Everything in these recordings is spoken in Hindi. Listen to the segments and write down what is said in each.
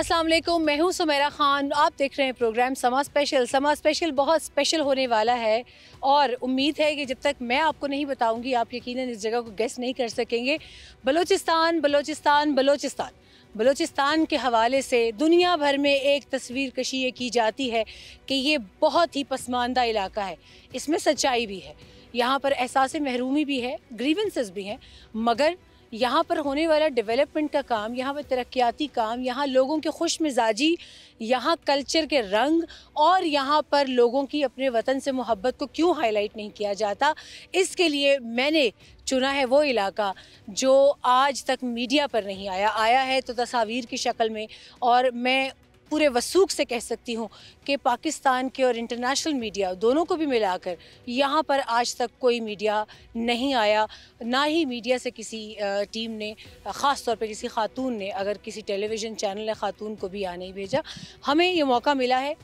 अस्सलाम वालेकुम, मैं हूँ सुमेरा खान। आप देख रहे हैं प्रोग्राम समा स्पेशल। समा स्पेशल बहुत स्पेशल होने वाला है और उम्मीद है कि जब तक मैं आपको नहीं बताऊंगी आप यकीनन इस जगह को गेस नहीं कर सकेंगे। बलूचिस्तान बलूचिस्तान बलूचिस्तान बलूचिस्तान के हवाले से दुनिया भर में एक तस्वीर कशी ये की जाती है कि ये बहुत ही पसमानदा इलाका है। इसमें सच्चाई भी है, यहाँ पर एहसास महरूमी भी है, ग्रीवेंसेस भी हैं, मगर यहाँ पर होने वाला डेवलपमेंट का काम, यहाँ पर तरक्याती काम, यहाँ लोगों के खुश मिजाजी, यहाँ कल्चर के रंग और यहाँ पर लोगों की अपने वतन से मोहब्बत को क्यों हाईलाइट नहीं किया जाता। इसके लिए मैंने चुना है वो इलाका जो आज तक मीडिया पर नहीं आया है तो तस्वीर की शक्ल में। और मैं पूरे वसूख से कह सकती हूँ कि पाकिस्तान के और इंटरनेशनल मीडिया दोनों को भी मिलाकर यहाँ पर आज तक कोई मीडिया नहीं आया, ना ही मीडिया से किसी टीम ने, ख़ास तौर पे किसी खातून ने, अगर किसी टेलीविज़न चैनल ने खातून को भी यहाँ नहीं भेजा। हमें ये मौका मिला है,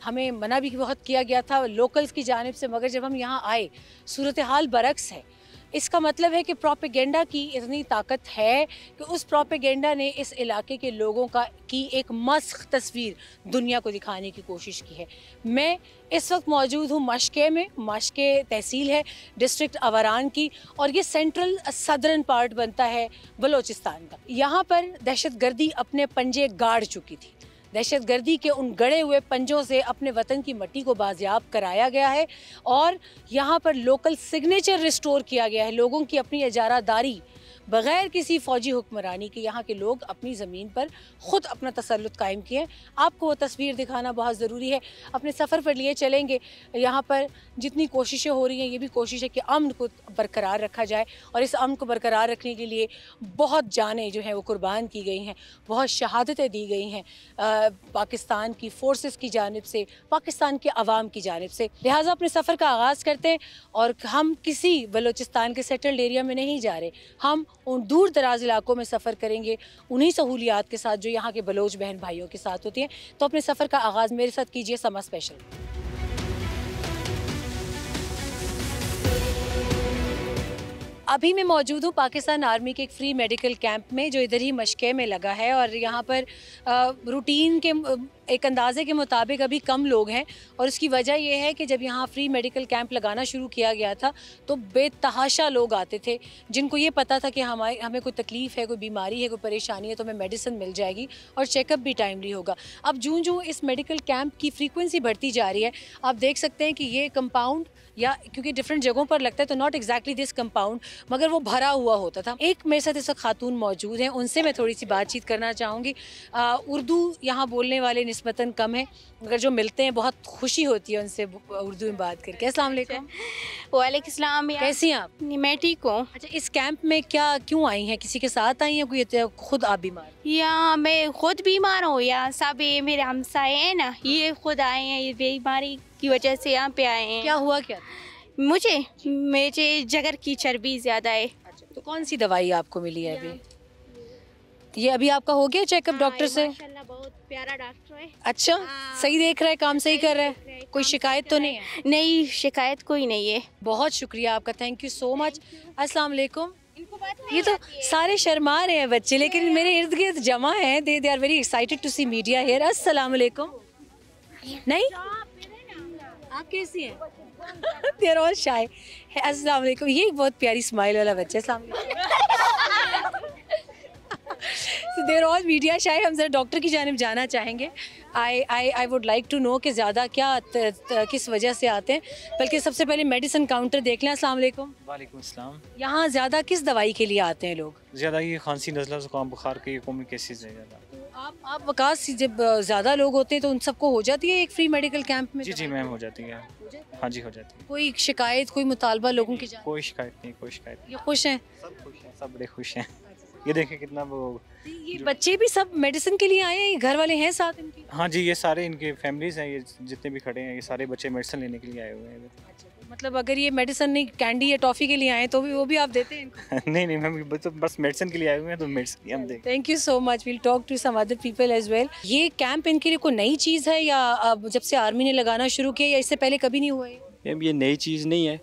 हमें मना भी बहुत किया गया था लोकल्स की जानिब से, मगर जब हम यहाँ आए सूरत हाल बरक्स है। इसका मतलब है कि प्रोपेगेंडा की इतनी ताकत है कि उस प्रोपेगेंडा ने इस इलाके के लोगों की एक मस्ख तस्वीर दुनिया को दिखाने की कोशिश की है। मैं इस वक्त मौजूद हूँ मशके में। मशके तहसील है डिस्ट्रिक्ट अवारान की और ये सेंट्रल सदर्न पार्ट बनता है बलूचिस्तान का। यहाँ पर दहशतगर्दी अपने पंजे गाड़ चुकी थी। दहशतगर्दी के उन गड़े हुए पंजों से अपने वतन की मिट्टी को बाजियाब कराया गया है और यहाँ पर लोकल सिग्नेचर रिस्टोर किया गया है। लोगों की अपनी इजारादारी बग़ैर किसी फ़ौजी हुक्मरानी के यहाँ के लोग अपनी ज़मीन पर ख़ुद अपना तसल्लुत कायम किए हैं। आपको वो तस्वीर दिखाना बहुत ज़रूरी है। अपने सफ़र पर लिए चलेंगे। यहाँ पर जितनी कोशिशें हो रही हैं, ये भी कोशिश है कि अमन को बरकरार रखा जाए और इस अमन को बरकरार रखने के लिए बहुत जानें जो हैं वो कुर्बान की गई हैं, बहुत शहादतें दी गई हैं पाकिस्तान की फ़ोर्सेस की जानिब से, पाकिस्तान के अवाम की जानिब से। लिहाजा अपने सफ़र का आगाज़ करते हैं और हम किसी बलूचिस्तान के सेटल्ड एरिया में नहीं जा रहे, हम उन दूर दराज इलाकों में सफ़र करेंगे उन्हीं सहूलियात के साथ जो यहाँ के बलोच बहन भाइयों के साथ होती हैं। तो अपने सफ़र का आगाज़ मेरे साथ कीजिए समा स्पेशल। अभी मैं मौजूद हूँ पाकिस्तान आर्मी के एक फ्री मेडिकल कैंप में जो इधर ही मशके में लगा है और यहाँ पर रूटीन के एक अंदाज़े के मुताबिक अभी कम लोग हैं और उसकी वजह यह है कि जब यहाँ फ्री मेडिकल कैंप लगाना शुरू किया गया था तो बेतहाशा लोग आते थे जिनको ये पता था कि हमें कोई तकलीफ़ है, कोई बीमारी है, कोई परेशानी है तो हमें मेडिसिन मिल जाएगी और चेकअप भी टाइमली होगा। अब जूँ इस मेडिकल कैंप की फ्रीक्वेंसी बढ़ती जा रही है, आप देख सकते हैं कि ये कंपाउंड या क्योंकि डिफरेंट जगहों पर लगता है तो नॉट एग्जैक्टली दिस कंपाउंड, मगर वो भरा हुआ होता था। एक मेरे साथ इस वक्त खातून मौजूद हैं, उनसे मैं थोड़ी सी बातचीत करना चाहूँगी। उर्दू यहाँ बोलने वाले निस्बतन कम है, मगर जो मिलते हैं बहुत खुशी होती है उनसे उर्दू में बात करके। अस्सलाम वालेकुम। वालेकुम सलाम। कैसी हैं आप? मैं ठीक हूँ। अच्छा, इस कैंप में क्यों आई हैं? किसी के साथ आई हैं, कोई खुद आप बीमार? या मैं खुद बीमार हूँ या सब ये मेरे हमसाए हैं ना, ये खुद आए हैं, ये बीमारी की वजह से यहाँ पे आए हैं। क्या हुआ क्या? मुझे जगर की चर्बी ज़्यादा है। अच्छा, तो कौन सी दवाई आपको मिली है अभी? ये अभी आपका हो गया चेकअप डॉक्टर से? माशाल्लाह बहुत प्यारा डॉक्टर है। अच्छा, सही देख रहा है, काम सही कर रहा है, कोई शिकायत तो नहीं है? नहीं, शिकायत कोई नहीं है। बहुत शुक्रिया आपका, थैंक यू सो मच। अस्सलाम वालेकुम। ये तो सारे शर्मा रहे हैं बच्चे, लेकिन मेरे इर्द गिर्द जमा हैं, they are very excited to see media here. अस्सलाम वालेकुम। नहीं, आप कैसी हैं? They are all shy. अस्सलाम वालेकुम। ये बहुत प्यारी स्माइल वाला बच्चा है। अस्सलाम वालेकुम। देर ऑल मीडिया शायद हम जरा डॉक्टर की जानिब जाना चाहेंगे। I would like to know कि ज़्यादा किस वजह से आते हैं, बल्कि सबसे पहले मेडिसिन काउंटर देख लें। अस्सलाम वालेकुम। वालेकुम अस्सलाम। यहाँ ज़्यादा किस दवाई के लिए आते हैं लोग? ज़्यादा ये खांसी, नज़ला, ज़ुकाम, बुखार के कॉमन केसेस हैं ज़्यादा। आप वकास जब ज़्यादा लोग होते हैं तो उन सबको हो जाती है एक फ्री मेडिकल कैंप में? जी मैम, हो जाती है। हाँ जी, हो जाती है। कोई शिकायत, कोई मुतालबा लोगों की? कोई शिकायत नहीं, कोई शिकायत नहीं। ये खुश हैं? सब खुश हैं, सब बड़े खुश हैं। ये देखें कितना वो। ये बच्चे भी सब मेडिसिन के लिए आए हैं, घर वाले हैं साथ इनके? हाँ जी, ये सारे इनके फैमिलीज हैं, ये जितने भी खड़े हैं ये सारे बच्चे मेडिसिन लेने के लिए आए हुए हैं। अच्छा, तो मतलब अगर ये मेडिसिन नहीं कैंडी या टॉफ़ी के लिए आए तो भी वो भी आप देते हैं इनको? नहीं मैम, तो बस मेडिसिन के लिए आए हुए हैं तो मेडिसिन हम देंगे। Thank you so much. Will talk to some other people as well. ये कैंप इनके लिए कोई नई चीज़ है या जब से आर्मी ने लगाना शुरू किया या इससे पहले कभी नहीं हुआ है? ये नई चीज़ नहीं है।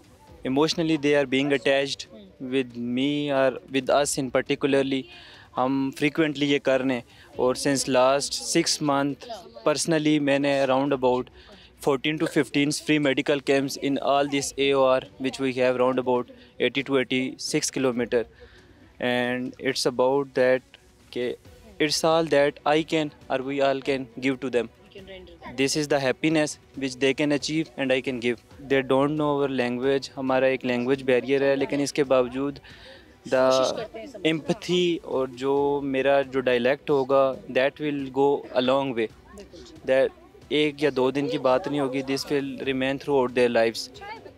Emotionally they are being attached with me और विद अस इन पर्टिकुलरली। हम फ्रीक्वेंटली ये कर रहे हैं। और सिंस लास्ट 6 मंथ पर्सनली मैंने around about 14 to 15 free medical camps in all this AOR, which we have around about 80 to 86 kilometer, and it's about that it's all that I can or we all can give to them. This is the happiness which they can achieve and I can give. They don't know our language, हमारा एक language barrier है, लेकिन इसके बावजूद the empathy और जो मेरा जो dialect होगा that will go a long way. That एक या 2 दिन की बात नहीं होगी, this will remain through out their lives.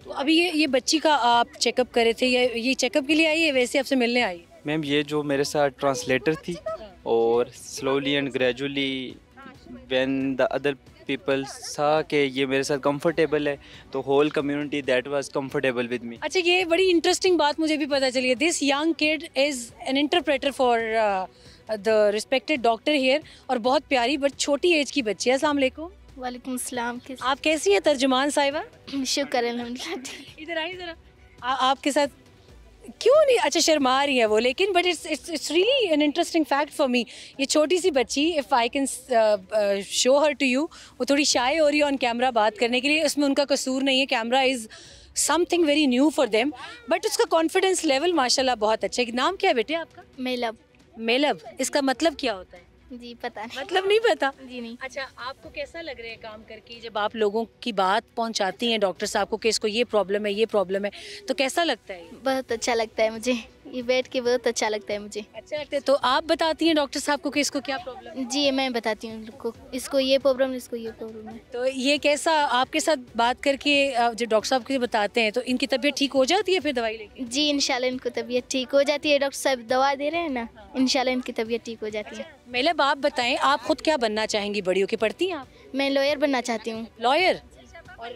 तो अभी ये बच्ची का आप चेकअप करे थे या ये चेकअप के लिए आई है वैसे आपसे मिलने आई? मैम ये जो मेरे साथ ट्रांसलेटर थी और slowly and gradually when the other people saw कि ये मेरे साथ कंफर्टेबल है तो whole community that was comfortable with me. अच्छा, ये बड़ी इंटरेस्टिंग बात मुझे भी पता चली है। This young kid is an interpreter for the respected doctor here, और बहुत प्यारी बट छोटी एज की बच्ची है। अस्सलाम वालेकुम। वालेकुम सलाम। आप कैसी हैं तर्जुमान साहिबा? शुक्र अल्हम्दुलिल्लाह। इधर आई ज़रा। आपके साथ क्यों नहीं, अच्छा शर्मा रही है वो, लेकिन but it's really an interesting fact for me. ये छोटी सी बच्ची, if I can show her to you, वो थोड़ी शाय हो रही है ऑन कैमरा बात करने के लिए। उसमें उनका कसूर नहीं है, camera is something very new for them, but उसका कॉन्फिडेंस लेवल माशाल्लाह बहुत अच्छा है। नाम क्या है बेटे आपका? मेलब। मेलब, इसका मतलब क्या होता है? जी पता नहीं। मतलब नहीं पता? जी नहीं। अच्छा, आपको कैसा लग रहा है काम करके, जब आप लोगों की बात पहुंचाती हैं डॉक्टर साहब को कि इसको ये प्रॉब्लम है, ये प्रॉब्लम है, तो कैसा लगता है? बहुत अच्छा लगता है मुझे, ये बैठ के बहुत अच्छा लगता है मुझे। अच्छा लगता है। तो आप बताती हैं डॉक्टर साहब को कि इसको क्या प्रॉब्लम है? जी मैं बताती हूँ उनको, इसको ये प्रॉब्लम, इसको ये प्रॉब्लम है। तो ये कैसा आपके साथ बात करके जो डॉक्टर साहब को बताते हैं तो इनकी तबीयत ठीक हो जाती है फिर दवाई लेके? जी इंशाल्लाह इनको तबीयत ठीक हो जाती है, डॉक्टर साहब दवा दे रहे हैं ना, इंशाल्लाह इनकी तबीयत ठीक हो जाती है। मेलब, आप बताएं आप खुद क्या बनना चाहेंगी बड़ी होके? पढ़ती हैं आप? मैं लॉयर बनना चाहती हूँ। लॉयर? और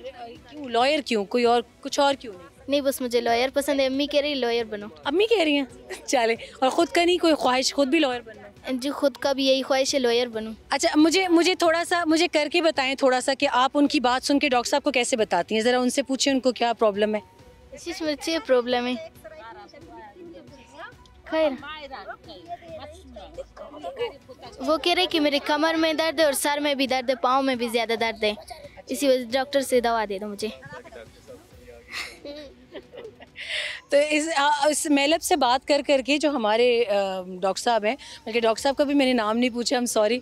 क्यों लॉयर, क्यों, कोई और कुछ और क्यों नहीं? नहीं बस मुझे लॉयर पसंद है, अम्मी कह रही लॉयर बनो। अम्मी कह रही हैं? चले। और ख़ुद का नहीं कोई ख्वाहिश, खुद भी लॉयर बनना है? जी खुद का भी यही ख्वाहिश है, लॉयर बनूं। अच्छा, मुझे थोड़ा सा मुझे करके बताएं थोड़ा सा कि आप उनकी बात सुन के डॉक्टर साहब को कैसे बताती हैं। ज़रा उनसे पूछें उनको क्या प्रॉब्लम है। इसी में अच्छी प्रॉब्लम है। खैर वो कह रहे कि मेरे कमर में दर्द है और सर में भी दर्द है, पाँव में भी ज़्यादा दर्द है, इसी वजह से डॉक्टर से दवा दे दो मुझे। तो इस मेलब से बात करके जो हमारे डॉक्टर साहब हैं, बल्कि डॉक्टर साहब का भी मैंने नाम नहीं पूछा, हम सॉरी,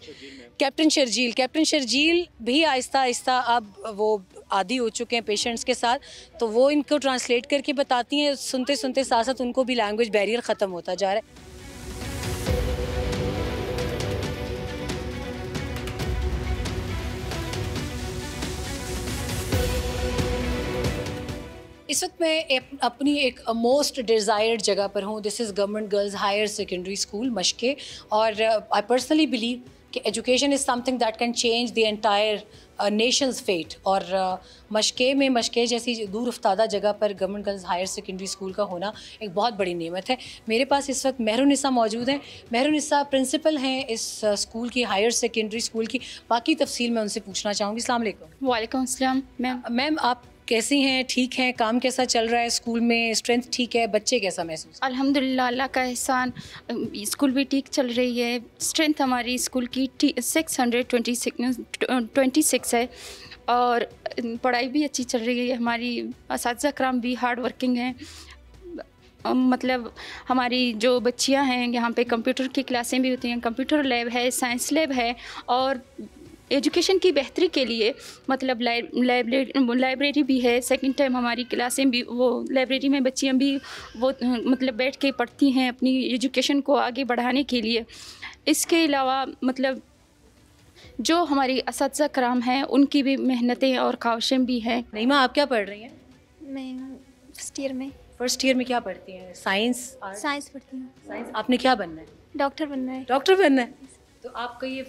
कैप्टन शर्जील भी आहिस्ता आहिस्ता अब वो आदी हो चुके हैं पेशेंट्स के साथ, तो वो इनको ट्रांसलेट करके बताती हैं। सुनते सुनते साथ साथ उनको भी लैंग्वेज बैरियर ख़त्म होता जा रहा है। इस वक्त मैं अपनी एक मोस्ट डिज़ायर्ड जगह पर हूँ। This is government girls higher secondary school Mashke, और आई पर्सनली बिलीव कि education is something that can change the entire nation's fate. और मशके जैसी दूर अफ्तादा जगह पर government girls higher secondary school का होना एक बहुत बड़ी नेमत है। मेरे पास इस वक्त मेहरुनिसा मौजूद हैं। मेहरुनिसा प्रिंसिपल हैं इस स्कूल की, हायर सेकेंडरी स्कूल की। बाकी तफसील मैं उनसे पूछना चाहूँगी। अस्सलाम वालेकुम। वालेकुम अस्सलाम। मैम आप कैसी हैं? ठीक हैं? काम कैसा चल रहा है स्कूल में? स्ट्रेंथ ठीक है? बच्चे कैसा महसूस? अल्हम्दुलिल्लाह, अल्लाह का एहसान, स्कूल भी ठीक चल रही है। स्ट्रेंथ हमारी स्कूल की 626 है और पढ़ाई भी अच्छी चल रही है। हमारी असातिज़ा कराम भी हार्ड वर्किंग हैं। मतलब हमारी जो बच्चियां हैं यहाँ पे कंप्यूटर की क्लासें भी होती हैं, कंप्यूटर लैब है, साइंस लैब है, और एजुकेशन की बेहतरी के लिए मतलब लाइब्रेरी भी है। सेकंड टाइम हमारी क्लासें भी, वो लाइब्रेरी में बच्चियां भी वो मतलब बैठ के पढ़ती हैं अपनी एजुकेशन को आगे बढ़ाने के लिए। इसके अलावा मतलब जो हमारी असातिज़ा कराम हैं उनकी भी मेहनतें और ख्वाहिशें भी हैं। नईमा, आप क्या पढ़ रही हैं? मैं फर्स्ट ईयर में। फर्स्ट ईयर में क्या पढ़ती हैं? साइंस पढ़ती हूँ। साइंस। आपने क्या बनना है? डॉक्टर बनना है। डॉक्टर बनना है। तो आपका ये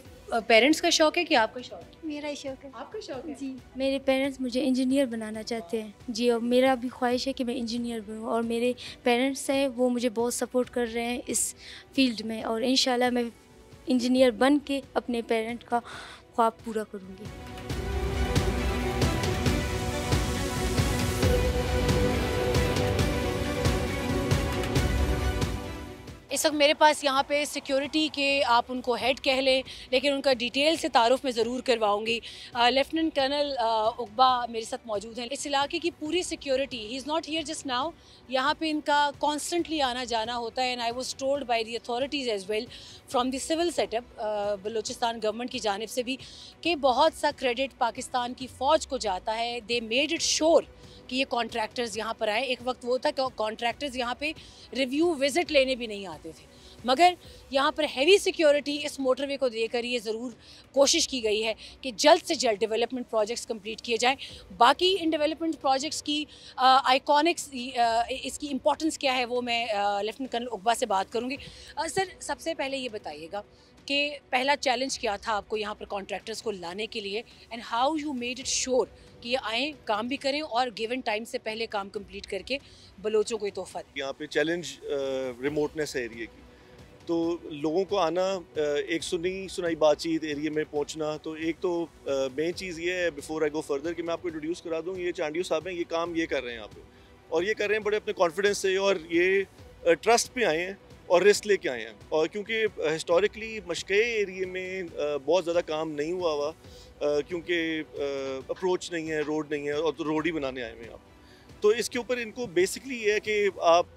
पेरेंट्स का शौक है कि आपका शौक है? मेरा ही शौक है। आपका शौक है? जी मेरे पेरेंट्स मुझे इंजीनियर बनाना चाहते हैं जी, और मेरा भी ख्वाहिश है कि मैं इंजीनियर बनूं, और मेरे पेरेंट्स हैं वो मुझे बहुत सपोर्ट कर रहे हैं इस फील्ड में, और इंशाल्लाह मैं इंजीनियर बन के अपने पेरेंट का ख्वाब पूरा करूंगी। इस वक्त मेरे पास यहाँ पे सिक्योरिटी के आप उनको हेड कह लें, लेकिन उनका डिटेल से तारुफ मैं ज़रूर करवाऊँगी। लेफ्टिनेंट कर्नल उकबा मेरे साथ मौजूद हैं। इस इलाके की पूरी security, he is not here just now, यहाँ पे इनका कॉन्स्टेंटली आना जाना होता है। And I was told by the authorities as well from the civil setup Balochistan government की जानिब से भी कि बहुत सा क्रेडिट पाकिस्तान की फ़ौज को जाता है। दे मेड इट श्योर कि ये कॉन्ट्रैक्टर्स यहाँ पर आए। एक वक्त वो था कि कॉन्ट्रैक्टर्स यहाँ पे रिव्यू विज़िट लेने भी नहीं आते थे, मगर यहाँ पर हैवी सिक्योरिटी इस मोटरवे को देकर ये ज़रूर कोशिश की गई है कि जल्द से जल्द डेवलपमेंट प्रोजेक्ट्स कंप्लीट किए जाएं। बाकी इन डेवलपमेंट प्रोजेक्ट्स की आइकॉनिक्स इसकी इम्पोर्टेंस क्या है वो मैं लेफ्टिनेंट कर्नल उकबा से बात करूँगी। सर, सबसे पहले ये बताइएगा कि पहला चैलेंज क्या था आपको यहाँ पर कॉन्ट्रैक्टर्स को लाने के लिए, and how you made it sure कि ये आएँ, काम भी करें और गिवन टाइम से पहले काम कंप्लीट करके बलोचों को ये तोहफा दें। यहाँ पे चैलेंज रिमोटनेस है एरिया की, तो लोगों को आना, एक सुनाई बातचीत एरिया में पहुँचना, तो एक तो मेन चीज़ ये है बिफोर आई गो फर्दर कि मैं आपको इंट्रोड्यूस करा दूँ। ये चांडियो साहब हैं, ये काम ये कर रहे हैं यहाँ पे, और ये कर रहे हैं बड़े अपने कॉन्फिडेंस से, और ये ट्रस्ट पे आए हैं और रिस्क लेके आए हैं। और क्योंकि हिस्टोरिकली मशक़े एरिया में बहुत ज़्यादा काम नहीं हुआ क्योंकि अप्रोच नहीं है, रोड नहीं है, और तो रोड ही बनाने आए हैं आप। तो इसके ऊपर इनको बेसिकली ये है कि आप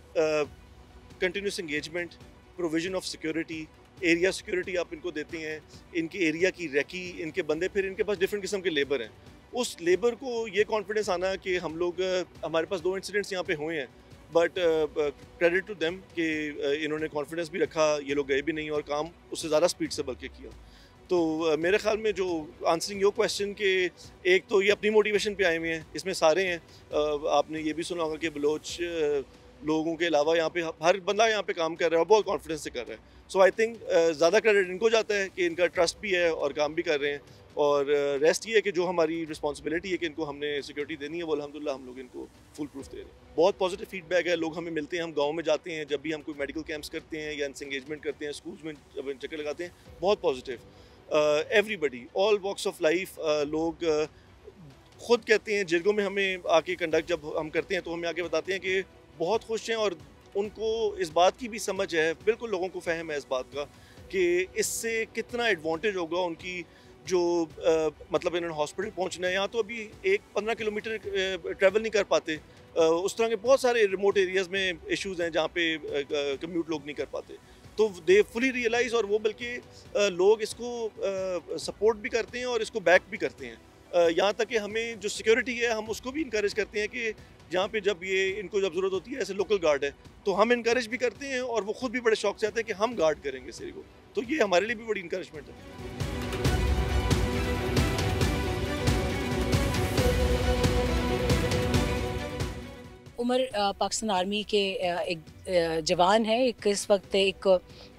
continuous engagement, provision of security, area security आप इनको देते हैं, इनके एरिया की रेकी, इनके बंदे, फिर इनके पास डिफरेंट किस्म के लेबर हैं। उस लेबर को ये कॉन्फिडेंस आना कि हम लोग, हमारे पास 2 इंसिडेंट्स यहाँ पे हुए हैं, बट क्रेडिट टू देम कि इन्होंने कॉन्फिडेंस भी रखा, ये लोग गए भी नहीं और काम उससे ज़्यादा स्पीड से बल्कि किया। तो मेरे ख्याल में जो आंसरिंग योर क्वेश्चन के, एक तो ये अपनी मोटिवेशन पे आए हुए हैं, इसमें सारे हैं। आपने ये भी सुना होगा कि बलोच लोगों के अलावा यहाँ पे हर बंदा यहाँ पे काम कर रहा है और बहुत कॉन्फिडेंस से कर रहा है। सो आई थिंक ज़्यादा क्रेडिट इनको जाता है कि इनका ट्रस्ट भी है और काम भी कर रहे हैं, और रेस्ट ये है कि जो हमारी रिस्पॉन्सिबिलिटी है कि इनको हमने सिक्योरिटी देनी है, वो अल्हम्दुलिल्लाह हम लोग इनको फुल प्रूफ दे रहे हैं। बहुत पॉजिटिव फीडबैक है, लोग हमें मिलते हैं, हम गांव में जाते हैं, जब भी हम कोई मेडिकल कैंप्स करते हैं या इंगेजमेंट करते हैं, स्कूल्स में जब चक्कर लगाते हैं, बहुत positive. Everybody, all walks of life, लोग खुद कहते हैं, जिरगों में हमें आके कंडक्ट जब हम करते हैं तो हमें आके बताते हैं कि बहुत खुश हैं, और उनको इस बात की भी समझ है, बिल्कुल लोगों को फ़हम है इस बात का कि इससे कितना एडवांटेज होगा उनकी, जो मतलब इन्होंने हॉस्पिटल पहुंचना है, यहाँ तो अभी 15 किलोमीटर ट्रैवल नहीं कर पाते। उस तरह के बहुत सारे रिमोट एरियाज़ में इश्यूज़ हैं जहाँ पे कम्यूट लोग नहीं कर पाते, तो दे फुली रियलाइज़, और वो बल्कि लोग इसको सपोर्ट भी करते हैं और इसको बैक भी करते हैं। यहाँ तक कि हमें जो सिक्योरिटी है, हम उसको भी इंकरेज करते हैं कि जहाँ पे जब ये इनको जब ज़रूरत होती है, ऐसे लोकल गार्ड है, तो हम इंकरेज भी करते हैं, और वो खुद भी बड़े शौक से आते हैं कि हम गार्ड करेंगे इस एरिया को। तो ये हमारे लिए भी बड़ी इंकरेजमेंट है। उमर पाकिस्तान आर्मी के एक जवान है, एक इस वक्त एक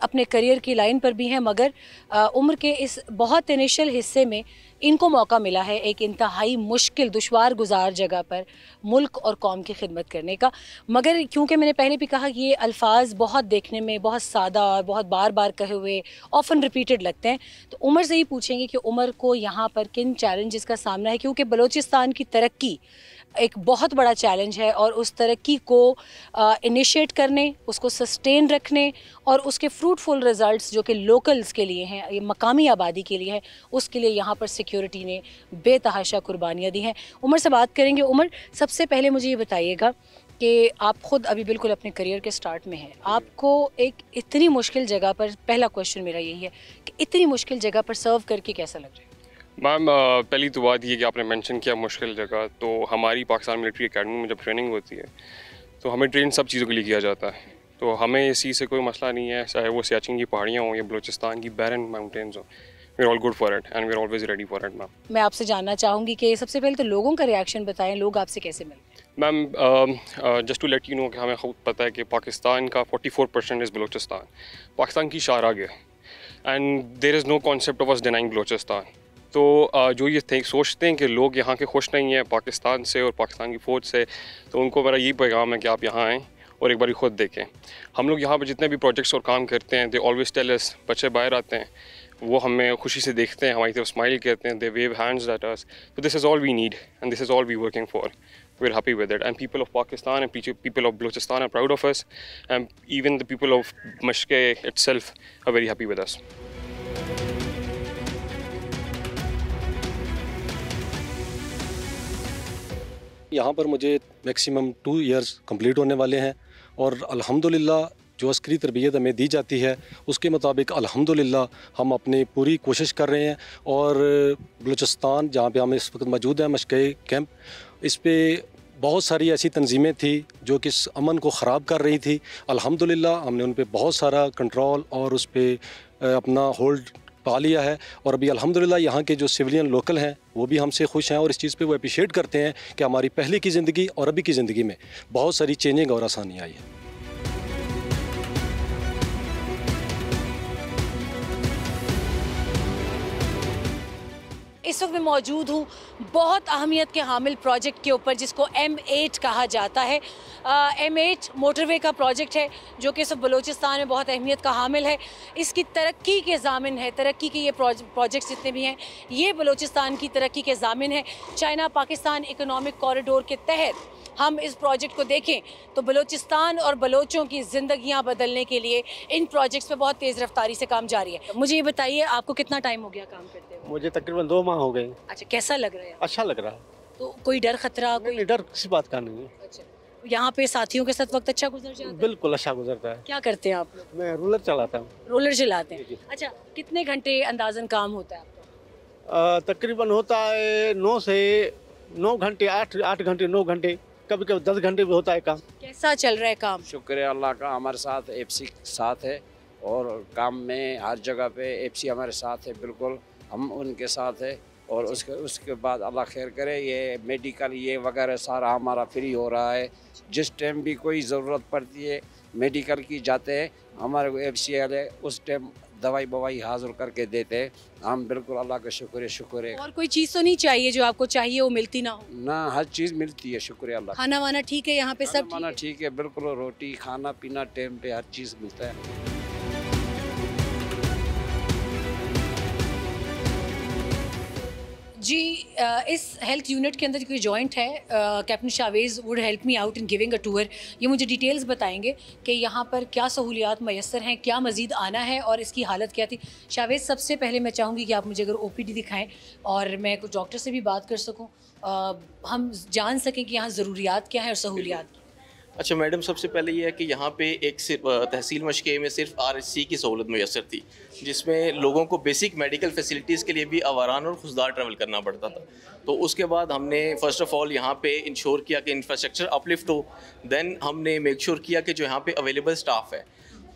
अपने करियर की लाइन पर भी हैं, मगर उम्र के इस बहुत इनिशियल हिस्से में इनको मौका मिला है एक इंतहाई मुश्किल दुश्वार गुजार जगह पर मुल्क और कौम की खिदमत करने का। मगर क्योंकि मैंने पहले भी कहा कि ये अल्फाज बहुत देखने में बहुत सादा और बहुत बार बार कहे हुए, ऑफन रिपीटेड लगते हैं, तो उमर से ही पूछेंगे कि उमर को यहाँ पर किन चैलेंजेस का सामना है, क्योंकि बलूचिस्तान की तरक्की एक बहुत बड़ा चैलेंज है, और उस तरक्की को इनिशिएट करने, उसको सस्टेन रखने और उसके फ्रूटफुल रिजल्ट्स जो कि लोकल्स के लिए हैं, ये मकामी आबादी के लिए हैं, उसके लिए यहाँ पर सिक्योरिटी ने बेतहाशा कुर्बानियाँ दी हैं। उमर से बात करेंगे। उमर, सबसे पहले मुझे ये बताइएगा कि आप ख़ुद अभी बिल्कुल अपने करियर के स्टार्ट में हैं, आपको एक इतनी मुश्किल जगह पर, पहला क्वेश्चन मेरा यही है कि इतनी मुश्किल जगह पर सर्व करके कैसा लग रहा है? मैम, पहली तो बात ये कि आपने मेंशन किया मुश्किल जगह, तो हमारी पाकिस्तान मिलिट्री एकेडमी में जब ट्रेनिंग होती है तो हमें ट्रेन सब चीज़ों के लिए किया जाता है, तो हमें इस चीज़ से कोई मसला नहीं है, चाहे वो सियाचिन की पहाड़ियाँ हों या बलूचिस्तान की बैरन माउंटेन्स हों। We are all good for it and we are always ready for it. Ma'am, मैं आपसे जानना चाहूँगी कि सबसे पहले तो लोगों का रिएक्शन बताएं, लोग आपसे कैसे मिले? Ma'am, just to let you know कि हमें खुद पता है कि पाकिस्तान का 44% इज़ बलूचिस्तान, पाकिस्तान की शाहराग है, and there is no concept of us denying Balochistan. तो जो ये सोचते हैं कि लोग यहाँ के खुश नहीं हैं पाकिस्तान से और पाकिस्तान की फ़ौज से, तो उनको मेरा यही पैगाम है कि आप यहाँ आएँ और एक बार खुद देखें। हम लोग यहाँ पर जितने भी प्रोजेक्ट्स और काम करते हैं, दे ऑलवेज टेल अस, बच्चे बाहर आते हैं, वो हमें खुशी से देखते हैं, हमारी तरफ स्माइल करते हैं, they wave hands at us, तो this is all we need and this is all we working for. we're happy with it. And people of Pakistan and people of Balochistan are proud of us. And even the people of Mashke itself are very happy with us. यहाँ पर मुझे मैक्सिमम 2 इयर्स कंप्लीट होने वाले हैं और अल्हम्दुलिल्लाह जो अस्करी तरबियत हमें दी जाती है उसके मुताबिक अल्हम्दुलिल्लाह हम अपनी पूरी कोशिश कर रहे हैं। और बलूचिस्तान जहाँ पे हम इस वक्त मौजूद हैं मशक़े कैंप, इस पे बहुत सारी ऐसी तंजीमें थी जो कि इस अमन को ख़राब कर रही थी। अल्हम्दुलिल्लाह हमने उन पे बहुत सारा कंट्रोल और उस पे अपना होल्ड पा लिया है। और अभी अल्हम्दुलिल्लाह यहाँ के जो सिविलियन लोकल हैं वो भी हमसे खुश हैं और इस चीज़ पे वो अप्रिशिएट करते हैं कि हमारी पहले की ज़िंदगी और अभी की ज़िंदगी में बहुत सारी चेंजिंग और आसानी आई है। इस वक्त मैं मौजूद हूँ बहुत अहमियत के हामिल प्रोजेक्ट के ऊपर जिसको M8 कहा जाता है। M8 मोटरवे का प्रोजेक्ट है जो कि सब बलूचिस्तान में बहुत अहमियत का हामिल है। इसकी तरक्की के ज़ामिन है, तरक्की के ये प्रोजेक्ट्स जितने भी हैं ये बलूचिस्तान की तरक्की के ज़ामिन है। चाइना पाकिस्तान इकोनॉमिक कॉरिडोर के तहत हम इस प्रोजेक्ट को देखें तो बलूचिस्तान और बलोचों की ज़िंदगियां बदलने के लिए इन प्रोजेक्ट्स पे बहुत तेज़ रफ्तारी से काम जारी है। मुझे ये बताइए आपको कितना टाइम हो गया काम करते हुए? मुझे तकरीबन 2 माह हो गए। अच्छा, कैसा लग रहा है? अच्छा लग रहा है। तो कोई डर खतरा? कोई डर किसी बात का नहीं है। अच्छा, यहाँ पे साथियों के साथ वक्त अच्छा गुजर जाता है? बिल्कुल अच्छा गुजरता है। क्या करते हैं आप लोग? मैं रोलर चलाता हूँ। रोलर चलाते हैं। अच्छा, कितने घंटे अंदाजन काम होता है आपका? तकरीबन होता है 9 से 9 घंटे, 8 घंटे, 9 घंटे, कभी कभी 10 घंटे भी होता है काम। कैसा चल रहा है काम? शुक्र है अल्लाह का, हमारे साथ एफसी साथ है और काम में हर जगह पे एफसी हमारे साथ है, बिल्कुल हम उनके साथ है। और उसके बाद अल्लाह खैर करे, ये मेडिकल ये वगैरह सारा हमारा फ्री हो रहा है। जिस टाइम भी कोई ज़रूरत पड़ती है मेडिकल की जाते हैं, हमारे एफसी वाले उस टाइम दवाई बवाई हाजिर करके देते हैं। हम बिल्कुल अल्लाह का शुक्र है। और कोई चीज़ तो नहीं चाहिए जो आपको चाहिए वो मिलती ना हो? ना, हर चीज़ मिलती है, शुक्र है अल्लाह। खाना वाना ठीक है यहाँ पे? सब खाना ठीक है, बिल्कुल रोटी खाना पीना टाइम पे हर चीज़ मिलता है। जी, इस हेल्थ यूनिट के अंदर कोई जॉइंट है, captain Chavez would help me out in giving a tour. ये मुझे डिटेल्स बताएंगे कि यहाँ पर क्या सहूलियात मैसर हैं, क्या मज़ीद आना है और इसकी हालत क्या थी। शावेज़, सबसे पहले मैं चाहूँगी कि आप मुझे अगर OPD दिखाएं और मैं कुछ डॉक्टर से भी बात कर सकूँ, हम जान सकें कि यहाँ ज़रूरियात क्या हैं और सहूलियात क्या। अच्छा मैडम, सबसे पहले ये है कि यहाँ पे एक तहसील मशक़े में सिर्फ RHC की सहूलत मैसर थी, जिसमें लोगों को बेसिक मेडिकल फैसिलिटीज़ के लिए भी आवारान और खुशदार ट्रैवल करना पड़ता था। तो उसके बाद हमने फ़र्स्ट ऑफ़ ऑल यहाँ पे इंश्योर किया कि इंफ्रास्ट्रक्चर अपलिफ्ट हो। देन हमने मेक श्योर किया कि जो यहाँ पे अवेलेबल स्टाफ है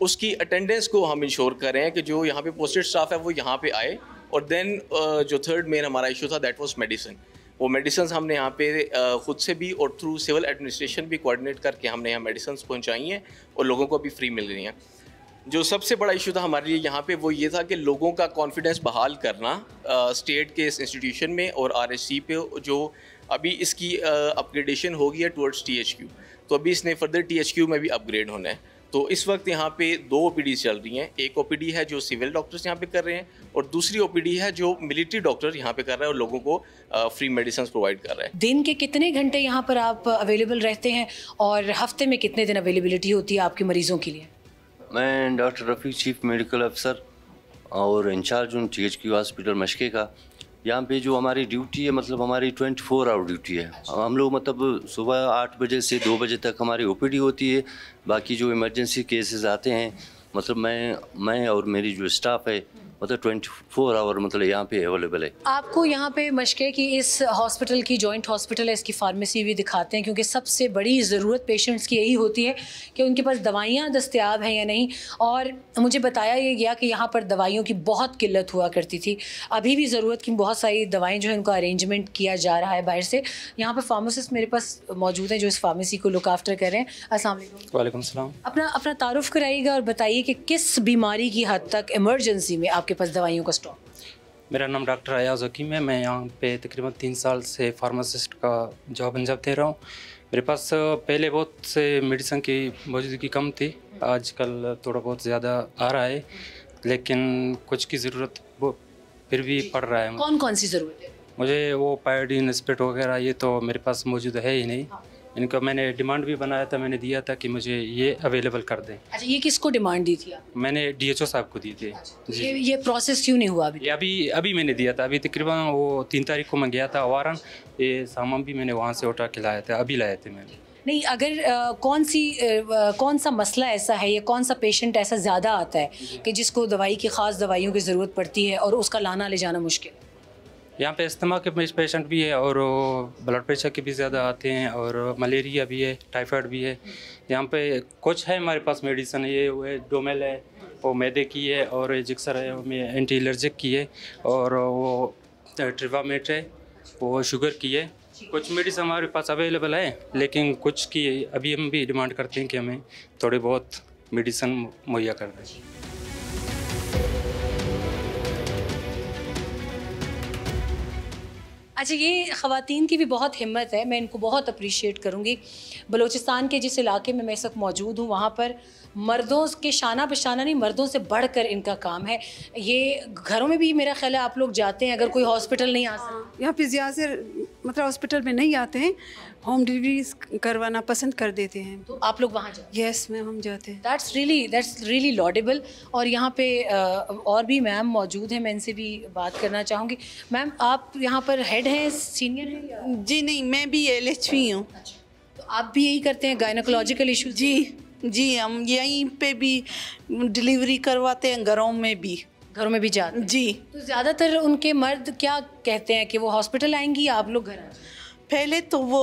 उसकी अटेंडेंस को हम इंश्योर करें कि जो यहाँ पे पोस्टेड स्टाफ है वो यहाँ पे आए। और देन जो थर्ड मेन हमारा इशू था दैट वाज मेडिसिन। वो मेडिसिन हमने यहाँ पे ख़ुद से भी और थ्रू सिविल एडमिनिस्ट्रेशन भी कोऑर्डिनेट करके हमने यहाँ मेडिसिन पहुँचाई हैं और लोगों को अभी फ्री मिल रही हैं। जो सबसे बड़ा इशू था हमारे लिए यहाँ पे वो ये था कि लोगों का कॉन्फिडेंस बहाल करना स्टेट के इस इंस्टीट्यूशन में और RHC पे, जो अभी इसकी अपग्रेडेशन हो गई है टुवर्ड्स THQ, तो अभी इसने फर्दर THQ में भी अपग्रेड होना है। तो इस वक्त यहाँ पे 2 OPD चल रही हैं। एक OPD है जो सिविल डॉक्टर्स यहाँ पे कर रहे हैं और दूसरी OPD है जो मिलिट्री डॉक्टर यहाँ पे कर रहे हैं और लोगों को फ्री मेडिसिन प्रोवाइड कर रहे हैं। दिन के कितने घंटे यहाँ पर आप अवेलेबल रहते हैं और हफ्ते में कितने दिन अवेलेबिलिटी होती है आपके मरीज़ों के लिए? मैं डॉक्टर रफ़ीक, चीफ मेडिकल अफसर और इंचार्ज हूँ THQ हॉस्पिटल मशक़े का। यहाँ पे जो हमारी ड्यूटी है, मतलब हमारी 24 आवर ड्यूटी है। हम लोग मतलब सुबह 8 बजे से 2 बजे तक हमारी OPD होती है। बाकी जो इमरजेंसी केसेस आते हैं, मतलब मैं और मेरी जो स्टाफ है मतलब 24 आवर मतलब यहाँ पे अवेलेबल है। आपको यहाँ पे मशक़े की इस हॉस्पिटल की जॉइंट हॉस्पिटल है, इसकी फार्मेसी भी दिखाते हैं क्योंकि सबसे बड़ी ज़रूरत पेशेंट्स की यही होती है कि उनके पास दवाइयाँ दस्तयाब हैं या नहीं। और मुझे बताया ये गया कि यहाँ पर दवाइयों की बहुत किल्लत हुआ करती थी। अभी भी ज़रूरत की बहुत सारी दवाएँ जो है उनका अरेंजमेंट किया जा रहा है बाहर से। यहाँ पर फार्मासिस्ट मेरे पास मौजूद हैं जो इस फार्मेसी को लुक आफ्टर कर रहे हैं। अस्सलाम वालेकुम। वालेकुम सलाम। अपना तारुफ कराइएगा और बताइए कि किस बीमारी की हद तक इमरजेंसी में आपके पास दवाइयों का स्टॉक? मेरा नाम डॉक्टर अयाज़ हकीम है। मैं यहाँ पे तकरीबन 3 साल से फार्मासिस्ट का जॉब अंजाम दे रहा हूँ। मेरे पास पहले बहुत से मेडिसिन की मौजूदगी कम थी, आजकल थोड़ा बहुत ज़्यादा आ रहा है, लेकिन कुछ की ज़रूरत वो फिर भी पड़ रहा है। कौन कौन सी ज़रूरत है? मुझे वो पायोडीन स्प्रेड वगैरह ये तो मेरे पास मौजूद है ही नहीं। इनका मैंने डिमांड भी बनाया था, मैंने दिया था कि मुझे ये अवेलेबल कर दें। अच्छा, ये किसको डिमांड दी थी आप? मैंने DHO साहब को दी थी। जी, ये प्रोसेस क्यों नहीं हुआ अभी? ये अभी मैंने दिया था। अभी तकरीबन वो 3 तारीख को मैं गया था वारान, ये सामान भी मैंने वहाँ से उठा के लाया था, अभी लाए थे मैंने। नहीं, अगर कौन सा मसला ऐसा है या कौन सा पेशेंट ऐसा ज़्यादा आता है कि जिसको दवाई की ख़ास दवाइयों की ज़रूरत पड़ती है और उसका लाना ले जाना मुश्किल है? यहाँ पे अस्थमा के पेशेंट भी है और ब्लड प्रेशर के भी ज़्यादा आते हैं और मलेरिया भी है, टाइफाइड भी है। यहाँ पे कुछ है हमारे पास मेडिसिन, ये डोमेल है, वो मैदे की है, और जिक्सर है में एंटी एलर्जिक की है, और वो ट्रिवामेट है वो शुगर की है। कुछ मेडिसिन हमारे पास अवेलेबल है, लेकिन कुछ की अभी हम भी डिमांड करते हैं कि हमें थोड़े बहुत मेडिसिन मुहैया कर दें। अच्छा, ये ख़वातीन की भी बहुत हिम्मत है, मैं इनको बहुत अप्रिशिएट करूँगी। बलूचिस्तान के जिस इलाके में मैं इस वक्त मौजूद हूँ, वहाँ पर मर्दों के शाना बशाना नहीं, मर्दों से बढ़कर इनका काम है। ये घरों में भी मेरा ख्याल है आप लोग जाते हैं, अगर कोई हॉस्पिटल नहीं आ सकता। यहाँ पे ज़्यादा से मतलब हॉस्पिटल में नहीं आते हैं, होम डिलीवरी करवाना पसंद कर देते हैं। तो आप लोग वहाँ जाते हैं? यस मैम, हम जाते हैं। That's really laudable. और यहाँ पे और भी मैम मौजूद हैं, मैं इनसे भी बात करना चाहूँगी। मैम, आप यहाँ पर हेड हैं, सीनियर हैं? जी नहीं, मैं भी LHV हूँ। तो आप भी यही करते हैं, गायनोकोलॉजिकल इशू? जी, हम यहीं पे भी डिलीवरी करवाते हैं, घरों में भी जाते हैं। जी। तो ज़्यादातर उनके मर्द क्या कहते हैं कि वो हॉस्पिटल आएंगी या आप लोग घर आएंगे? पहले तो वो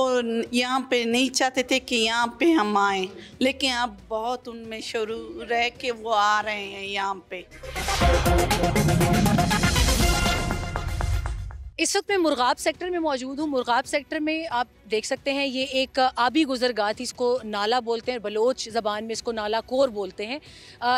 यहाँ पे नहीं चाहते थे कि यहाँ पे हम आए, लेकिन अब बहुत उनमें शुरू रह के वो आ रहे हैं यहाँ पे। इस वक्त मैं मुर्गाब सेक्टर में मौजूद हूँ। मुर्गाब सेक्टर में आप देख सकते हैं, ये एक आबी गुजरगाह थी, इसको नाला बोलते हैं, बलोच ज़बान में इसको नाला कोर बोलते हैं।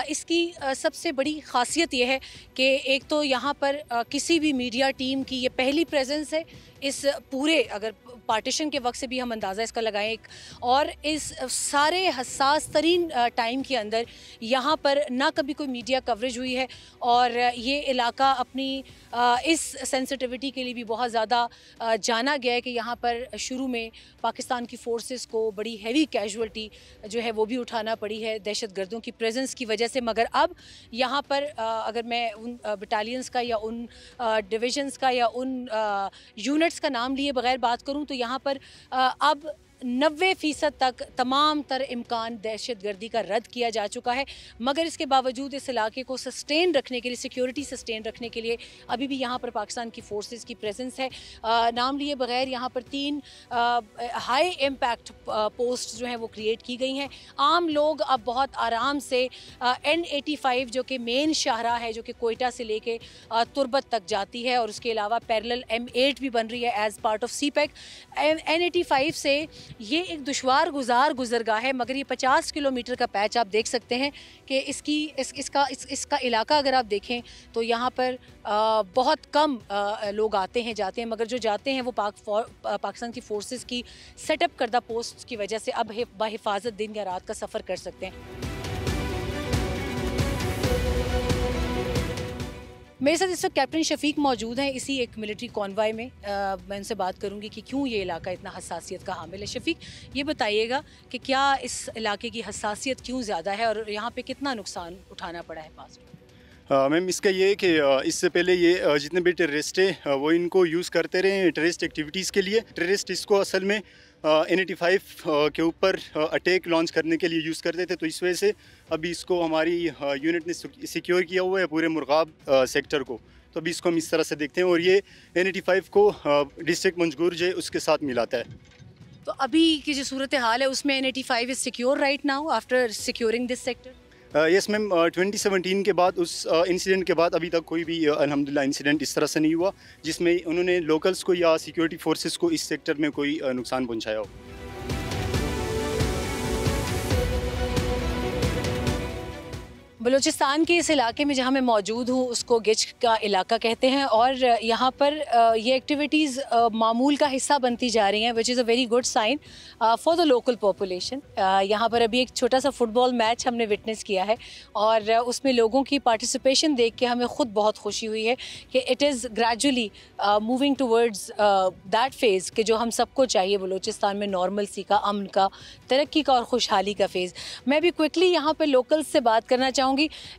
इसकी सबसे बड़ी ख़ासियत ये है कि एक तो यहाँ पर किसी भी मीडिया टीम की ये पहली प्रेजेंस है इस पूरे, अगर पार्टीशन के वक्त से भी हम अंदाज़ा इसका लगाएं, और इस सारे हसास तरीन टाइम के अंदर यहाँ पर ना कभी कोई मीडिया कवरेज हुई है, और ये इलाका अपनी इस सेंसिटिविटी के लिए भी बहुत ज़्यादा जाना गया है कि यहाँ पर शुरू में पाकिस्तान की फ़ोर्सेस को बड़ी हैवी कैजुअल्टी जो है वो भी उठाना पड़ी है दहशत गर्दों की प्रेजेंस की वजह से। मगर अब यहाँ पर अगर मैं उन बटालियंस का या उन डिविजन्स का या उन यूनिट्स का नाम लिए बगैर बात करूँ, तो यहाँ पर अब 90% तक तमाम तर इम्कान दहशत गर्दी का रद्द किया जा चुका है। मगर इसके बावजूद इस इलाके को सस्टेन रखने के लिए, सिक्योरिटी सस्टेन रखने के लिए अभी भी यहाँ पर पाकिस्तान की फ़ोर्सेस की प्रेजेंस है। नाम लिए बगैर यहाँ पर 3 हाई इम्पैक्ट पोस्ट जो हैं वो क्रिएट की गई हैं। आम लोग अब बहुत आराम से N85 जो कि मेन शाहराह है, जो कि कोयटा से लेके तुर्बत तक जाती है, और उसके अलावा पैरेलल M8 भी बन रही है as part of CPEC। N85 से ये एक दुश्वार गुजरगाह है, मगर ये 50 किलोमीटर का पैच आप देख सकते हैं कि इसका इलाका अगर आप देखें तो यहाँ पर बहुत कम लोग आते हैं जाते हैं, मगर जो जाते हैं वो पाकिस्तान की फ़ोर्सेस की सेटअप करदा पोस्ट की वजह से अब बाहिफाजत दिन या रात का सफ़र कर सकते हैं। मेरे साथ इस वक्त कैप्टन शफीक मौजूद हैं इसी एक मिलिट्री कॉन्वॉय में। मैं उनसे बात करूंगी कि क्यों ये इलाका इतना हसासियत का हामिल है। शफीक, ये बताइएगा कि क्या इस इलाके की हसासियत क्यों ज़्यादा है और यहाँ पे कितना नुकसान उठाना पड़ा है पास में? मैम, इसका ये है कि इससे पहले ये जितने भी टेररिस्ट हैं वो इनको यूज़ करते रहे टेररिस्ट एक्टिविटीज़ के लिए। टेररिस्ट इसको असल में N85 के ऊपर अटैक लॉन्च करने के लिए यूज़ करते थे, तो इस वजह से अभी इसको हमारी यूनिट ने सिक्योर किया हुआ है पूरे मुर्गाब सेक्टर को। तो अभी इसको हम इस तरह से देखते हैं, और ये N85 को डिस्ट्रिक्ट मंजगूर जो है उसके साथ मिलाता है। तो अभी की जो सूरत हाल है उसमें N85 is secure right now after securing this sector? Yes ma'am, 2017 के बाद उस इंसिडेंट के बाद अभी तक कोई भी अल्हम्दुलिल्लाह इंसिडेंट इस तरह से नहीं हुआ जिसमें उन्होंने लोकल्स को या सिक्योरिटी फोर्सेस को इस सेक्टर में कोई नुकसान पहुंचाया हो। बलूचिस्तान के इस इलाके में जहाँ मैं मौजूद हूँ उसको गिच का इलाका कहते हैं और यहाँ पर ये एक्टिविटीज़ मामूल का हिस्सा बनती जा रही हैं which is a very good sign for the local population. यहाँ पर अभी एक छोटा सा फुटबॉल मैच हमने विटनेस किया है और उसमें लोगों की पार्टिसिपेशन देख के हमें ख़ुद बहुत खुशी हुई है कि it is gradually moving towards that phase कि जो हम सबको चाहिए बलूचिस्तान में, नॉर्मल सी का, अमन का, तरक्की का और खुशहाली का फेज़। मैं भी क्विकली यहाँ पर लोकल्स से बात करना चाहूँगी।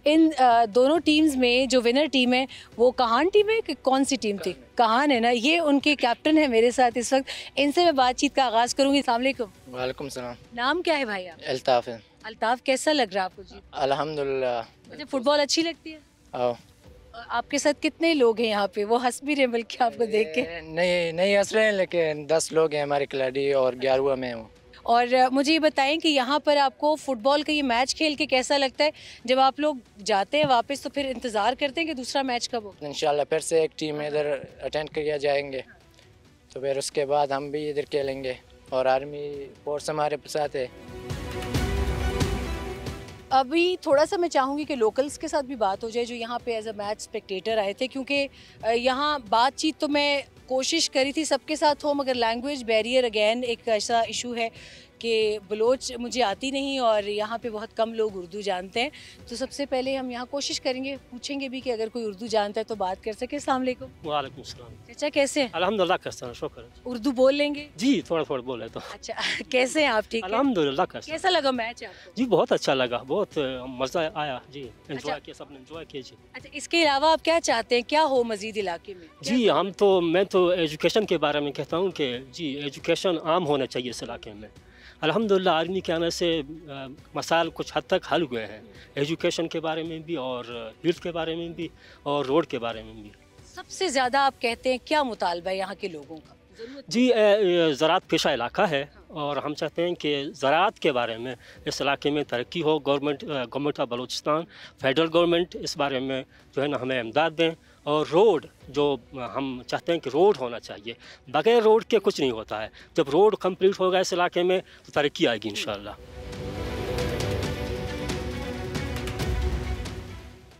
इन दोनों टीम्स में जो विनर टीम है वो कहान टीम है कि कौन सी टीम थी? कहान है ना, ये उनके कैप्टन है मेरे साथ इस वक्त। इनसे मैं बातचीत का आगाज़ करूँगी। अस्सलाम वालेकुम। वालेकुम सलाम। नाम क्या है भाई आप? अल्ताफ़ है। अल्ताफ़, कैसा लग रहा है आपको जी? अल्हम्दुलिल्लाह। मुझे फुटबॉल अच्छी लगती है। आओ। आपके साथ कितने लोग हैं यहाँ पे? वो हंस भी रहे बल्कि आपको देख के। नहीं हंस रहे हैं, लेकिन 10 लोग हैं हमारे खिलाड़ी और 11वां मैं हूँ। और मुझे ये बताएं कि यहाँ पर आपको फ़ुटबॉल का ये मैच खेल के कैसा लगता है? जब आप लोग जाते हैं वापस तो फिर इंतज़ार करते हैं कि दूसरा मैच कब हो? इंशाल्लाह फिर से एक टीम इधर अटेंड किया जाएंगे, तो फिर उसके बाद हम भी इधर खेलेंगे और आर्मी फोर्स हमारे साथ है। अभी थोड़ा सा मैं चाहूँगी कि लोकल्स के साथ भी बात हो जाए जो यहाँ पे एज अ मैच स्पेक्टेटर आए थे, क्योंकि यहाँ बातचीत तो मैं कोशिश करी थी सबके साथ हो, मगर लैंग्वेज बैरियर अगेन एक ऐसा इशू है कि बलोच मुझे आती नहीं और यहाँ पे बहुत कम लोग उर्दू जानते हैं। तो सबसे पहले हम यहाँ कोशिश करेंगे, पूछेंगे भी कि अगर कोई उर्दू जानता है तो बात कर सके। अस्सलाम वालेकुम। वालेकुम सलाम। चाचा कैसे हैं? अल्हम्दुलिल्लाह कैसा, शुक्र। उर्दू बोल लेंगे? जी थोड़ा थोड़ा बोल लेता हूँ। अच्छा कैसे हैं आप? ठीक है अल्हम्दुलिल्लाह। कैसा लगा मैच आपको? जी बहुत अच्छा लगा, बहुत मज़ा आया जी, एंजॉय किया, सबने एंजॉय किया जी। अच्छा, इसके अलावा आप क्या चाहते हैं, क्या हो मजीद इलाके में? जी मैं तो एजुकेशन के बारे में कहता हूँ कि जी एजुकेशन आम होना चाहिए इस इलाके में। अल्हम्दुलिल्लाह आर्मी के आने से मसाइल कुछ हद तक हल हुए हैं, एजुकेशन के बारे में भी और हेल्थ के बारे में भी और रोड के बारे में भी। सबसे ज़्यादा आप कहते हैं क्या मुतालबा है यहाँ के लोगों का? जी ज़राअत पेशा इलाका है और हम चाहते हैं कि ज़राअत के बारे में इस इलाके में तरक्की हो। Government of Balochistan, federal government इस बारे में जो है ना हमें इमदाद दें। और रोड जो हम चाहते हैं कि रोड होना चाहिए, बगैर रोड के कुछ नहीं होता है। जब रोड कंप्लीट होगा इस इलाके में तो तरक्की आएगी इंशाअल्लाह।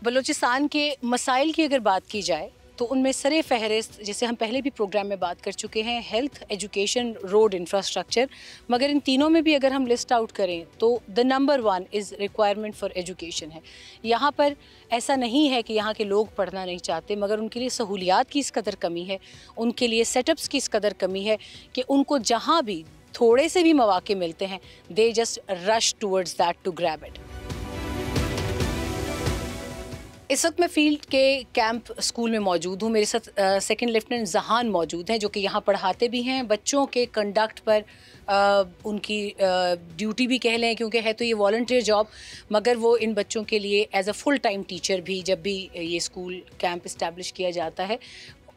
बलूचिस्तान के मसाइल की अगर बात की जाए तो उनमें सरे फहरिस्त, जैसे हम पहले भी प्रोग्राम में बात कर चुके हैं, हेल्थ, एजुकेशन, रोड इंफ्रास्ट्रक्चर, मगर इन तीनों में भी अगर हम लिस्ट आउट करें तो the number 1 is requirement for education है। यहाँ पर ऐसा नहीं है कि यहाँ के लोग पढ़ना नहीं चाहते, मगर उनके लिए सहूलियात की इस कदर कमी है, उनके लिए सेटअप्स की इस कदर कमी है कि उनको जहाँ भी थोड़े से भी मौके मिलते हैं they just rush towards that to grab it. इस वक्त मैं फील्ड के कैंप स्कूल में मौजूद हूँ। मेरे साथ सेकंड लेफ्टिनेंट जहान मौजूद हैं जो कि यहाँ पढ़ाते भी हैं। बच्चों के कंडक्ट पर उनकी ड्यूटी भी कह लें, क्योंकि है तो ये वॉलंटियर जॉब, मगर वो इन बच्चों के लिए as a full time teacher भी जब भी ये स्कूल कैंप इस्टेब्लिश किया जाता है,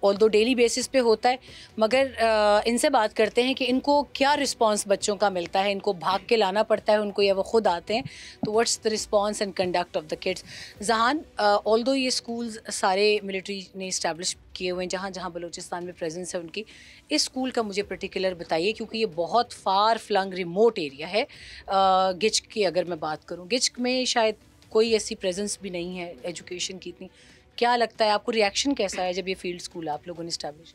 ऑल्दो डेली बेसिस पे होता है, मगर इनसे बात करते हैं कि इनको क्या रिस्पांस बच्चों का मिलता है। इनको भाग के लाना पड़ता है उनको या वो खुद आते हैं, तो what's the response and conduct of the kids. जहान, ऑल्दो ये स्कूल्स सारे मिलिट्री ने इस्टेब्लिश किए हुए हैं जहाँ जहाँ बलूचिस्तान में प्रेजेंस है उनकी, इस स्कूल का मुझे पर्टिकुलर बताइए, क्योंकि ये बहुत फार फ्लंग रिमोट एरिया है। गिचक की अगर मैं बात करूँ, गिचक में शायद कोई ऐसी प्रेजेंस भी नहीं है एजुकेशन की इतनी। क्या लगता है आपको, रिएक्शन कैसा है जब ये फील्ड स्कूल आप लोगों ने इस्टेब्लिश?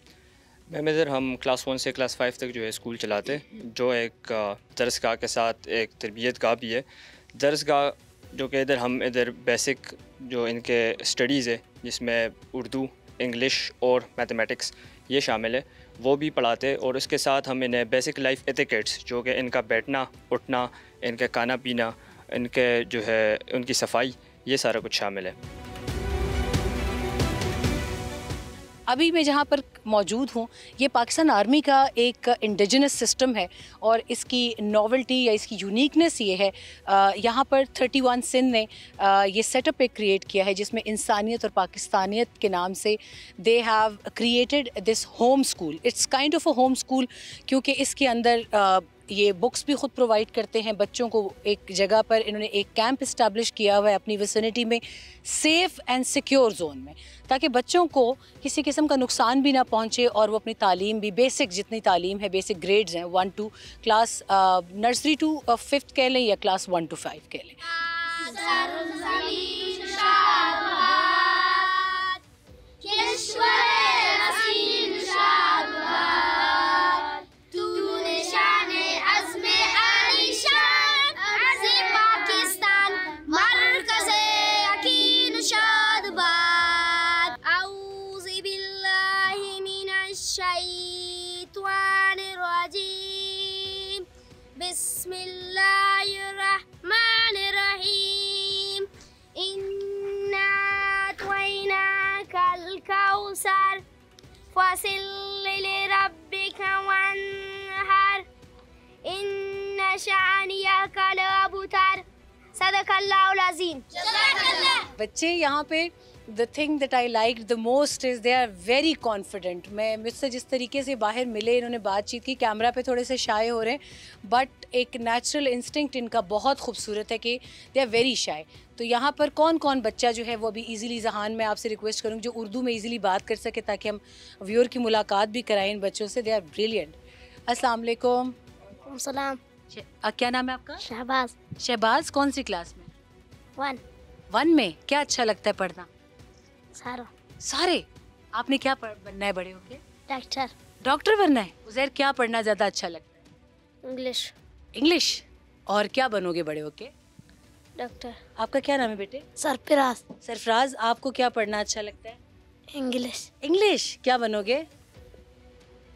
मैम इधर हम क्लास 1 से क्लास 5 तक जो है स्कूल चलाते, जो एक दरसगाह के साथ एक तरबियत गाह भी है। दरसगाह जो कि इधर बेसिक जो इनके स्टडीज़ है जिसमें उर्दू, इंग्लिश और मैथमेटिक्स ये शामिल है, वो भी पढ़ाते। और उसके साथ हम इन्हें बेसिक लाइफ एथिकेट्स, जो कि इनका बैठना उठना, इनके खाना पीना, इनके जो है उनकी सफाई, ये सारा कुछ शामिल है। अभी मैं जहाँ पर मौजूद हूँ ये पाकिस्तान आर्मी का एक इंडिजिनस सिस्टम है और इसकी नॉवेल्टी या इसकी यूनिकनेस ये है, यहाँ पर 31 सिंध ने ये सेटअप एक क्रिएट किया है जिसमें इंसानियत और पाकिस्तानियत के नाम से they have created this home school. It's kind of a home school, क्योंकि इसके अंदर ये बुक्स भी ख़ुद प्रोवाइड करते हैं बच्चों को। एक जगह पर इन्होंने एक कैंप इस्टेब्लिश किया हुआ है अपनी विसिनिटी में, सेफ़ एंड सिक्योर जोन में, ताकि बच्चों को किसी किस्म का नुकसान भी ना पहुंचे और वो अपनी तालीम भी, बेसिक जितनी तालीम है, बेसिक ग्रेड्स हैं 1 to class nursery to 5th कह लें या क्लास 1 to 5 कह लें। बिस्मिल्लाहिर्रहमानिर्रहीम इन्ना अतवैनाकल कौसर फसिल्लि लिरब्बिका वन्हर इन्ना शानियका लअबतर सदकल्लाहुल अज़ीम। बच्चे यहाँ पे the thing that I liked the most is they are very confident। मैं मुझसे जिस तरीके से बाहर मिले, इन्होंने बातचीत की, कैमरा पे थोड़े से शाय हो रहे हैं, बट एक नेचुरल इंस्टिंक्ट इनका बहुत खूबसूरत है कि दे आर वेरी शाय। तो यहाँ पर कौन कौन बच्चा जो है वो अभी इजीली, जहान मैं आपसे रिक्वेस्ट करूँगी जो उर्दू में इजीली बात कर सके ताकि हम व्यूअर की मुलाकात भी कराएं इन बच्चों से। They are brilliant. अस्सलाम वालेकुम। सलाम। क्या नाम है आपका? शहबाज। शहबाज, कौन सी क्लास में? 1 में। क्या अच्छा लगता है पढ़ना? सारे। आपने क्या बनना है बड़े होके? डॉक्टर। डॉक्टर बनना है। उज़ैर, क्या पढ़ना ज़्यादा अच्छा लगता है? इंग्लिश। और क्या बनोगे बड़े होके? डॉक्टर। आपका क्या नाम है बेटे? सरफराज। सरफराज, आपको क्या पढ़ना अच्छा लगता है? इंग्लिश। क्या बनोगे?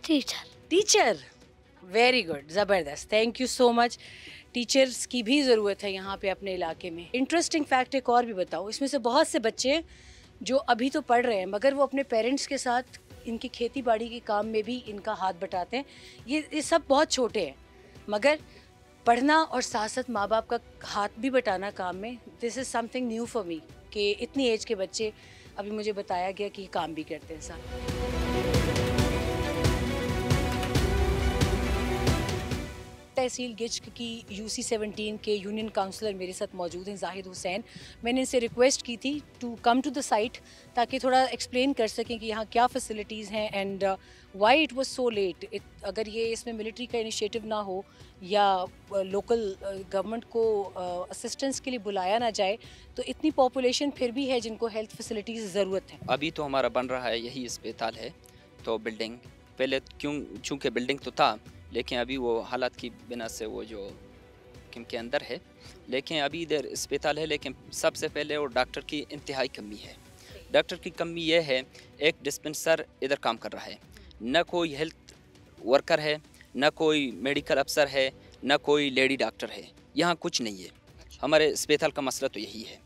टीचर। वेरी गुड, ज़बरदस्त, thank you so much. Teachers की भी ज़रूरत है यहाँ पे अपने इलाके में। इंटरेस्टिंग फैक्ट एक और भी बताओ, इसमें से बहुत से बच्चे जो अभी तो पढ़ रहे हैं मगर वो अपने पेरेंट्स के साथ इनकी खेती बाड़ी के काम में भी इनका हाथ बटाते हैं। ये सब बहुत छोटे हैं मगर पढ़ना और साथ साथ माँ बाप का हाथ भी बटाना काम में, this is something new for me कि इतनी एज के बच्चे, अभी मुझे बताया गया कि काम भी करते हैं साथ। तहसील गिच्क की UC-17 के यूनियन काउंसलर मेरे साथ मौजूद हैं, जाहिद हुसैन। मैंने इनसे रिक्वेस्ट की थी to come to the site ताकि थोड़ा एक्सप्लेन कर सकें कि यहाँ क्या फैसिलिटीज़ हैं and why it was so let. अगर ये इसमें मिलिट्री का इनिशिएटिव ना हो या लोकल गवर्नमेंट को असिस्टेंस के लिए बुलाया ना जाए तो इतनी पॉपुलेशन फिर भी है जिनको हेल्थ फैसिलिटीज़ ज़रूरत है। अभी तो हमारा बन रहा है यही अस्पताल है, तो बिल्डिंग पहले चूँकि बिल्डिंग तो था लेकिन अभी वो हालात की बिना से वो जो के अंदर है, लेकिन अभी इधर अस्पताल है। लेकिन सबसे पहले वो डॉक्टर की इंतहाई कमी है। डॉक्टर की कमी यह है, एक डिस्पेंसर इधर काम कर रहा है, न कोई हेल्थ वर्कर है, न कोई मेडिकल अफसर है, न कोई लेडी डॉक्टर है, यहाँ कुछ नहीं है। हमारे अस्पताल का मसला तो यही है।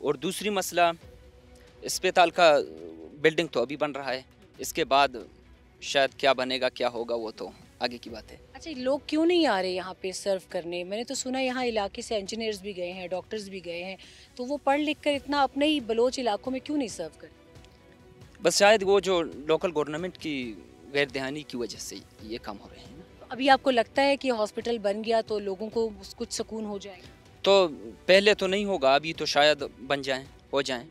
और दूसरी मसला, अस्पताल का बिल्डिंग तो अभी बन रहा है, इसके बाद शायद क्या बनेगा क्या होगा वो तो आगे की बात है। अच्छा, लोग क्यों नहीं आ रहे यहाँ पे सर्व करने? मैंने तो सुना यहाँ इलाके से इंजीनियर्स भी गए हैं, डॉक्टर्स भी गए हैं, तो वो पढ़ लिख कर इतना अपने ही बलोच इलाकों में क्यों नहीं सर्व करते? बस शायद वो जो लोकल गवर्नमेंट की गैर ध्यानी की वजह से ये काम हो रहे हैं। अभी आपको लगता है कि हॉस्पिटल बन गया तो लोगों को कुछ सुकून हो जाएगा? तो पहले तो नहीं होगा, अभी तो शायद बन जाएं, हो जाएं।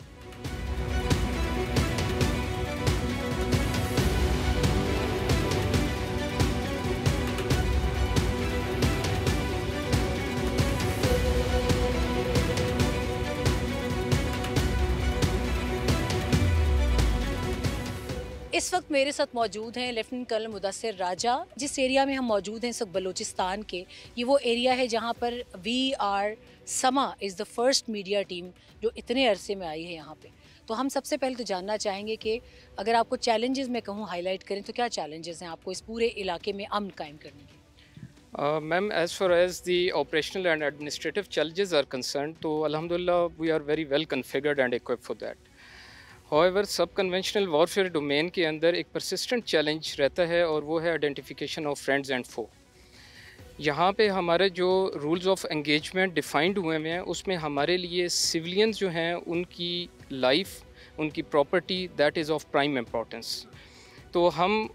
इस वक्त मेरे साथ मौजूद हैं लेफ्टिनेंट कर्नल मुदस्सिर राजा। जिस एरिया में हम मौजूद हैं इस वक्त बलूचिस्तान के, ये वो एरिया है जहाँ पर VR समा is the first media team जो इतने अरसे में आई है यहाँ पे। तो हम सबसे पहले तो जानना चाहेंगे कि अगर आपको चैलेंजेस मैं कहूँ हाईलाइट करें तो क्या चैलेंजेस हैं आपको इस पूरे इलाके में अमन कायम करने के? Ma'am, as far as the operational and administrative challenges are concerned, तो alhamdulillah we are very well configured and equipped for that. However, सब कन्वेंशनल वॉरफेयर डोमेन के अंदर एक परसिस्टेंट चैलेंज रहता है और वो है आइडेंटिफिकेशन ऑफ फ्रेंड्स एंड फो। यहाँ पे हमारे जो रूल्स ऑफ एंगेजमेंट डिफाइंड हुए हैं उसमें हमारे लिए सिविलियंस जो हैं उनकी लाइफ, उनकी property, that is of prime importance. तो हम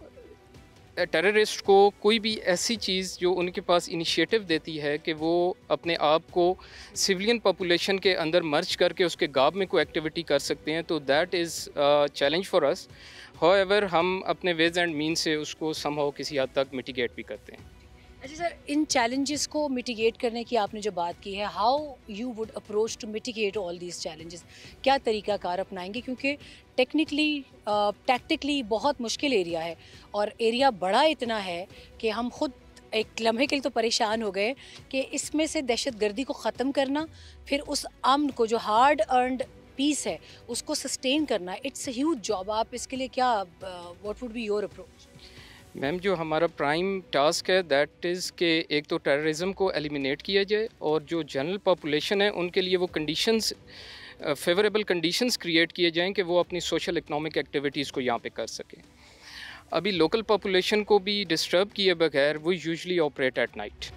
टेररिस्ट को कोई भी ऐसी चीज़ जो उनके पास इनिशिएटिव देती है कि वो अपने आप को सिविलियन पॉपुलेशन के अंदर मर्ज करके उसके गाब में कोई एक्टिविटी कर सकते हैं, तो that is challenge for us. However हम अपने वेज एंड मीन से उसको समहाउ किसी हद तक मिटिगेट भी करते हैं। अच्छा सर, इन चैलेंजेस को मिटिगेट करने की आपने जो बात की है, how you would approach to mitigate all these challenges, क्या तरीक़ाकार अपनाएंगे? क्योंकि टेक्निकली टैक्टिकली बहुत मुश्किल एरिया है और एरिया बड़ा इतना है कि हम खुद एक लम्हे के लिए तो परेशान हो गए कि इसमें से दहशतगर्दी को ख़त्म करना, फिर उस अमन को जो हार्ड अर्नड पीस है उसको सस्टेन करना, इट्स अ ह्यूज जॉब। आप इसके लिए क्या, what would be your approach? Ma'am जो हमारा प्राइम टास्क है दैट इज़ कि एक तो टेररिज्म को एलिमिनेट किया जाए और जो जनरल पॉपुलेशन है उनके लिए वो कंडीशंस फेवरेबल कंडीशंस क्रिएट किए जाएं कि वो अपनी सोशल इकनॉमिक एक्टिविटीज़ को यहाँ पे कर सकें। अभी लोकल पॉपुलेशन को भी डिस्टर्ब किए बगैर वो यूजुअली ऑपरेट एट नाइट।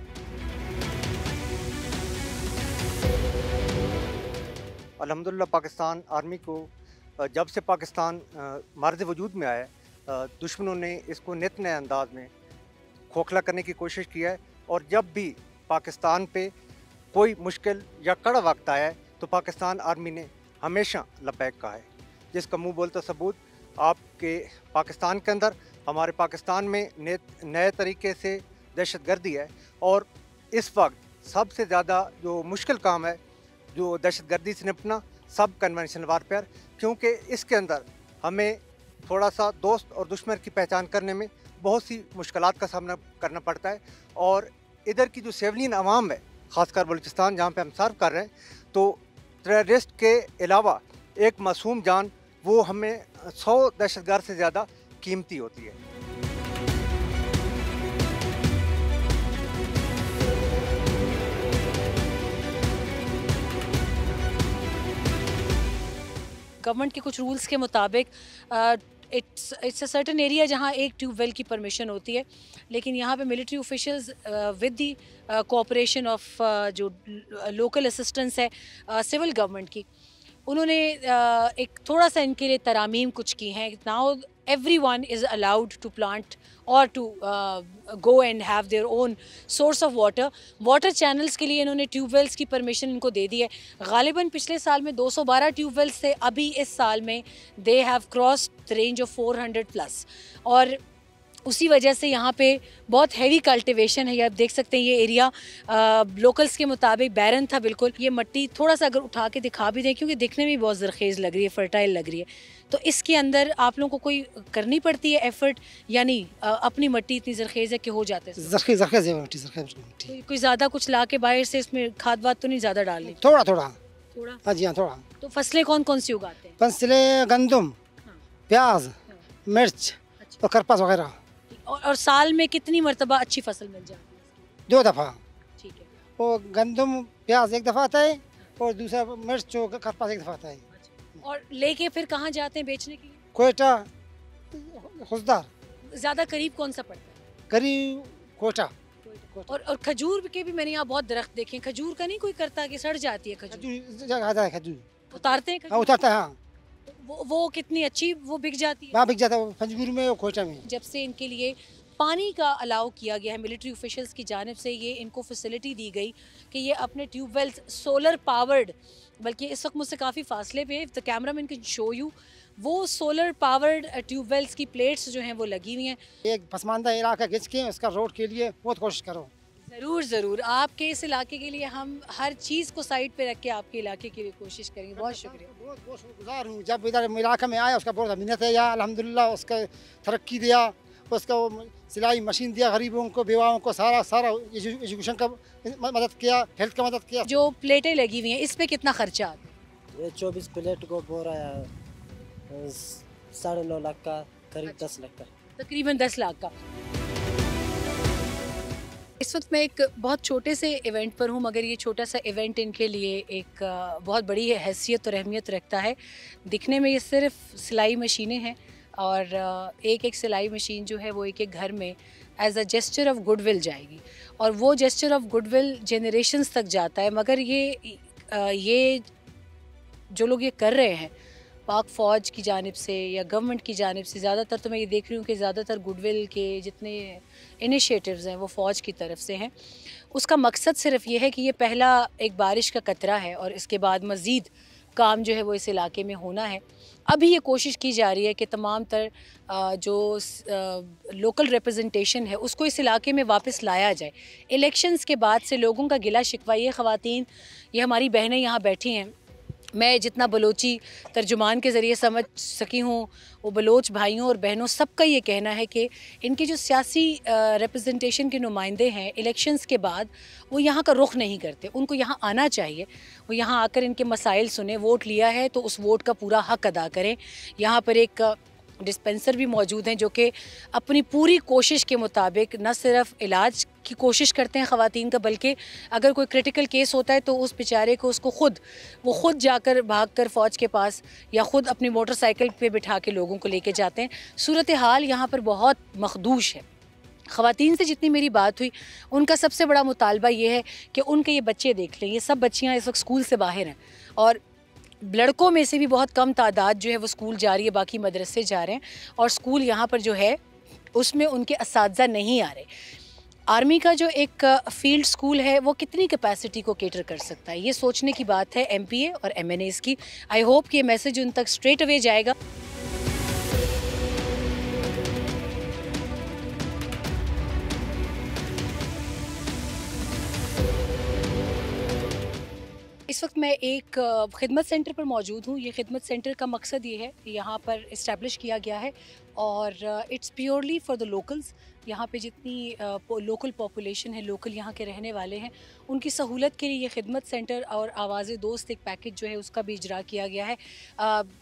अल्हम्दुलिल्लाह पाकिस्तान आर्मी को जब से पाकिस्तान मर्ज़ वजूद में आया, दुश्मनों ने इसको नित नए अंदाज में खोखला करने की कोशिश किया है। और जब भी पाकिस्तान पे कोई मुश्किल या कड़ा वक्त आया है तो पाकिस्तान आर्मी ने हमेशा लबैक कहा है, जिसका मुंह बोलता सबूत आपके पाकिस्तान के अंदर, हमारे पाकिस्तान में नए तरीके से दहशतगर्दी है। और इस वक्त सबसे ज़्यादा जो मुश्किल काम है जो दहशतगर्दी से निपटना, सब कन्वेंशनल वारफेयर, क्योंकि इसके अंदर हमें थोड़ा सा दोस्त और दुश्मन की पहचान करने में बहुत सी मुश्किलात का सामना करना पड़ता है। और इधर की जो सिविलियन आवाम है, ख़ासकर बलूचिस्तान जहाँ पे हम सर्व कर रहे हैं, तो टेररिस्ट के अलावा एक मासूम जान वो हमें 100 दहशतगर्द से ज़्यादा कीमती होती है। गवर्नमेंट के कुछ रूल्स के मुताबिक इट्स अ सर्टेन एरिया जहाँ एक ट्यूबवेल की परमिशन होती है, लेकिन यहाँ पे military officials with the cooperation of जो लोकल असिस्टेंस है सिविल गवर्नमेंट की, उन्होंने एक थोड़ा सा इनके लिए तरामीम कुछ की हैं। Now everyone is allowed to plant or to go and have their own source of water. Water channels के लिए इन्होंने ट्यूबवेल्स की परमिशन इनको दे दी है। गालिबन पिछले साल में 212 ट्यूबवेल्स थे, अभी इस साल में they have crossed the range of 400+। और उसी वजह से यहाँ पे बहुत हैवी कल्टिवेशन है। ये आप देख सकते हैं, ये एरिया लोकल्स के मुताबिक बैरन था बिल्कुल। ये मिट्टी थोड़ा सा अगर उठा के दिखा भी दें, क्योंकि दिखने में बहुत ज़रखेज़ लग रही है, फर्टाइल लग रही है, तो इसके अंदर आप लोगों को कोई करनी पड़ती है एफर्ट, यानी अपनी मिट्टी इतनी ज़रखेज़ है कि हो जाते हैं? कोई ज़्यादा कुछ ला के बाहर से इसमें खाद वाद तो नहीं ज़्यादा डालनी? थोड़ा। हाँ जी हाँ, थोड़ा। तो फसलें कौन कौन सी उगाते हैं? फसलें गंदम, प्याज, मिर्च और कपास वगैरह। और साल में कितनी मरतबा अच्छी फसल मिल जाती है? 2 दफ़ा। ठीक है। और गंदम प्याज 1 दफ़ा आता है और दूसरा मिर्च और कपास 1 दफ़ा आता है। और लेके फिर कहाँ जाते हैं बेचने के लिए? कोयटा, खुशदार। ज़्यादा करीब कौन सा पड़ता है? करीब कोयटा। और खजूर के भी मैंने यहाँ बहुत दरख्त देखे हैं। खजूर का नहीं कोई करता कि सड़ जाती है खजूर? खजूर उतारते हैं? उतारता है हाँ। वो कितनी अच्छी वो बिक जाती है? वहाँ बिक जाता है, पंजगुर में और कोयटा में। जब से इनके लिए पानी का अलाउ किया गया है मिलिट्री ऑफिशियल्स की जानिब से, ये इनको फैसिलिटी दी गई कि ये अपने ट्यूबवेल्स सोलर पावर्ड, बल्कि इस वक्त मुझसे काफ़ी फासले पे, the camera man can show you, वो सोलर पावर्ड ट्यूबवेल्स की प्लेट्स जो हैं वो लगी हुई हैं। एक पसमानदा इलाका खिंच के उसका रोड के लिए बहुत कोशिश करो। ज़रूर आपके इस इलाके के लिए हम हर चीज़ को साइड पे रख के आपके इलाके की भी कोशिश करेंगे। बहुत शुक्रिया। बहुत शुक्रगुजार हूँ, जब इधर इलाके में आया उसका बहुत मिन्नत है। या अल्हम्दुलिल्लाह उसका तरक्की दिया, उसका सिलाई मशीन दिया, गरीबों को, बेवाओं को सारा एजुकेशन का मदद किया, हेल्थ का मदद किया। जो प्लेटें लगी हुई हैं इस पे कितना खर्चा आता है? ये 24 प्लेट को बोरा 9.5 लाख का, करीब 10 लाख का, तकरीबन 10 लाख का। इस वक्त मैं एक बहुत छोटे से इवेंट पर हूँ, मगर ये छोटा सा इवेंट इनके लिए एक बहुत बड़ी हैसियत और अहमियत रखता है। दिखने में ये सिर्फ सिलाई मशीनें हैं और एक सिलाई मशीन जो है वो एक घर में as a gesture of goodwill जाएगी और वो जेस्चर ऑफ गुडविल जनरेशन्स तक जाता है। मगर ये जो लोग ये कर रहे हैं पाक फ़ौज की जानिब से या गवर्नमेंट की जानिब से, ज़्यादातर तो मैं ये देख रही हूँ कि ज़्यादातर गुडविल के जितने इनिशिएटिव्स हैं वो फ़ौज की तरफ से हैं। उसका मकसद सिर्फ ये है कि ये पहला एक बारिश का कतरा है और इसके बाद मज़ीद काम जो है वो इस इलाके में होना है। अभी ये कोशिश की जा रही है कि तमाम तर जो लोकल रिप्रेजेंटेशन है उसको इस इलाके में वापस लाया जाए। इलेक्शंस के बाद से लोगों का गिला शिकवा, ये ख़वातीन, ये हमारी बहनें यहाँ बैठी हैं, मैं जितना बलोची तर्जुमान के ज़रिए समझ सकी हूँ, वो बलोच भाइयों और बहनों सबका ये कहना है कि इनके जो सियासी रिप्रेजेंटेशन के नुमाइंदे हैं इलेक्शंस के बाद वो यहाँ का रुख नहीं करते। उनको यहाँ आना चाहिए, वो यहाँ आकर इनके मसाइल सुने, वोट लिया है तो उस वोट का पूरा हक अदा करें। यहाँ पर एक डिस्पेंसर भी मौजूद हैं जो कि अपनी पूरी कोशिश के मुताबिक न सिर्फ इलाज की कोशिश करते हैं ख़वातीन का, बल्कि अगर कोई क्रिटिकल केस होता है तो उस बेचारे को उसको वो ख़ुद जाकर भागकर फ़ौज के पास या ख़ुद अपनी मोटरसाइकिल पे बिठा के लोगों को लेके जाते हैं। सूरत हाल यहाँ पर बहुत मखदूश है। ख़वातीन से जितनी मेरी बात हुई उनका सबसे बड़ा मुतालबा ये है कि उनके ये बच्चे देख लें, ये सब बच्चियाँ इस वक्त स्कूल से बाहर हैं और लड़कों में से भी बहुत कम तादाद जो है वो स्कूल जा रही है, बाकी मदरसे जा रहे हैं और स्कूल यहाँ पर जो है उसमें उनके असातिज़ा नहीं आ रहे। आर्मी का जो एक फील्ड स्कूल है वो कितनी कैपेसिटी को केटर कर सकता है, ये सोचने की बात है MPA और MNAs की। आई होप कि ये मैसेज उन तक स्ट्रेट अवे जाएगा। इस वक्त मैं एक खिदमत सेंटर पर मौजूद हूँ। ये खिदमत सेंटर का मकसद ये है, यहाँ पर इस्टेब्लिश किया गया है और it's purely for the locals. यहाँ पे जितनी लोकल पॉपुलेशन है, लोकल यहाँ के रहने वाले हैं, उनकी सहूलत के लिए ये खिदमत सेंटर और आवाज़ दोस्त एक पैकेज जो है उसका भी इजरा किया गया है।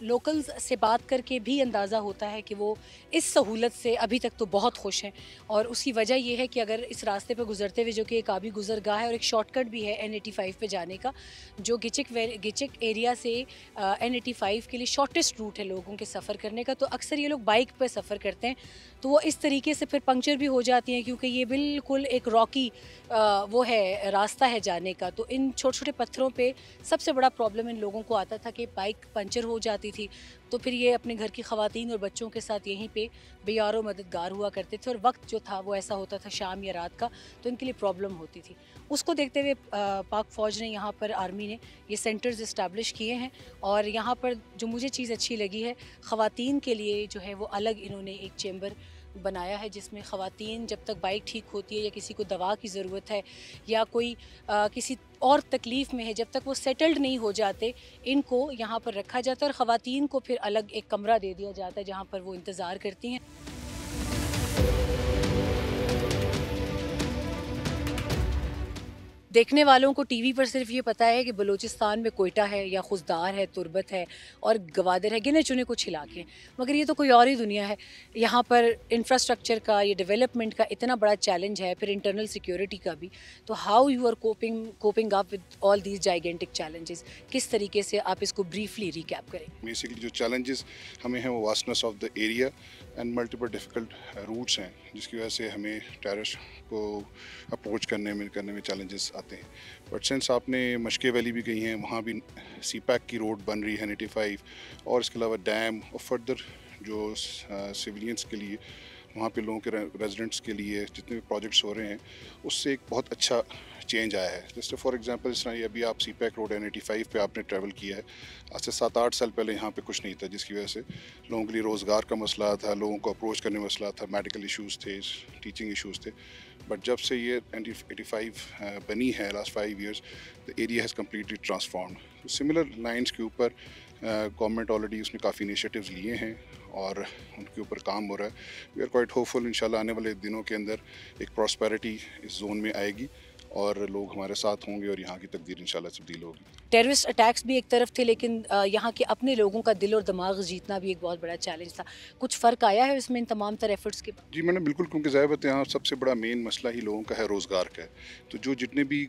लोकल्स से बात करके भी अंदाज़ा होता है कि वो इस सहूलत से अभी तक तो बहुत खुश हैं और उसकी वजह ये है कि अगर इस रास्ते पर गुजरते हुए, जो कि एक आबी गुजरगाह है और एक शॉर्टकट भी है N85 पे जाने का, जो गिचिक एरिया से N85 के लिए शॉर्टेस्ट रूट है लोगों के सफ़र करने का, तो अक्सर ये लोग बाइक पर सफ़र करते हैं तो वो इस तरीके से फिर पंक्चर भी हो जाती हैं क्योंकि ये बिल्कुल एक रॉकी वो है रास्ता है जाने का। तो इन छोटे छोटे पत्थरों पे सबसे बड़ा प्रॉब्लम इन लोगों को आता था कि बाइक पंचर हो जाती थी, तो फिर ये अपने घर की ख़वातीन और बच्चों के साथ यहीं पे बेयारो मददगार हुआ करते थे और वक्त जो था वो ऐसा होता था शाम या रात का, तो इनके लिए प्रॉब्लम होती थी। उसको देखते हुए पाक फ़ौज ने यहाँ पर, आर्मी ने ये सेंटर्स इस्टेब्लिश किए हैं और यहाँ पर जो मुझे चीज़ अच्छी लगी है, ख़वातीन के लिए जो है वो अलग इन्होंने एक चेंबर बनाया है जिसमें ख़वातीन जब तक बाइक ठीक होती है या किसी को दवा की ज़रूरत है या कोई किसी और तकलीफ़ में है, जब तक वो सेटल्ड नहीं हो जाते, इनको यहाँ पर रखा जाता है और ख़वातीन को फिर अलग एक कमरा दे दिया जाता है जहाँ पर वो इंतज़ार करती हैं। देखने वालों को टीवी पर सिर्फ ये पता है कि बलूचिस्तान में कोयटा है या खुजदार है, तुरबत है और गवादर है, गिने चुने कुछ इलाके, मगर ये तो कोई और ही दुनिया है। यहाँ पर इंफ्रास्ट्रक्चर का, ये डेवलपमेंट का इतना बड़ा चैलेंज है, फिर इंटरनल सिक्योरिटी का भी। तो how you are coping up with all these gigantic challenges, किस तरीके से आप इसको ब्रीफली रिकैप करें? बेसिकली जो चैलेंजेस हमें हैं वो vastness of the area and multiple difficult routes हैं, जिसकी वजह से हमें टेररिस्ट को अप्रोच करने में चैलेंजेस आते हैं। बट सिंस आपने मशके वैली भी गई हैं, वहाँ भी CPAC की रोड बन रही है N85 और इसके अलावा डैम और फर्दर जो सिविलियंस के लिए, वहाँ पे लोगों के रेजिडेंट्स के लिए जितने भी प्रोजेक्ट्स हो रहे हैं, उससे एक बहुत अच्छा चेंज आया है। जैसे फॉर एग्जांपल इस तरह अभी आप CPAC रोड N85 पे आपने ट्रैवल किया है, आज से 7-8 साल पहले यहाँ पे कुछ नहीं था, जिसकी वजह से लोगों के लिए रोज़गार का मसला था, लोगों को अप्रोच करने में मसला था, मेडिकल इश्यूज़ थे, टीचिंग इश्यूज़ थे। बट जब से ये N85 बनी है last 5 years, the area has completely transformed. Similar lines के ऊपर गवर्नमेंट ऑलरेडी उसने काफ़ी इनिशिएटिव्स लिए हैं और उनके ऊपर काम हो रहा है। वी आर क्वाइट होपफुल, इंशाल्लाह आने वाले दिनों के अंदर एक प्रॉस्पेरिटी इस जोन में आएगी और लोग हमारे साथ होंगे और यहाँ की तकदीर इंशाल्लाह तब्दील होगी। टेररिस्ट अटैक्स भी एक तरफ थे, लेकिन यहाँ के अपने लोगों का दिल और दिमाग जीतना भी एक बहुत बड़ा चैलेंज था। कुछ फ़र्क आया है इसमें इन तमाम तरह एफर्ट्स के बाद? जी मैंने बिल्कुल, क्योंकि ज़ाहिर बात है यहाँ सबसे बड़ा मेन मसला ही लोगों का है, रोज़गार का है। तो जो जितने भी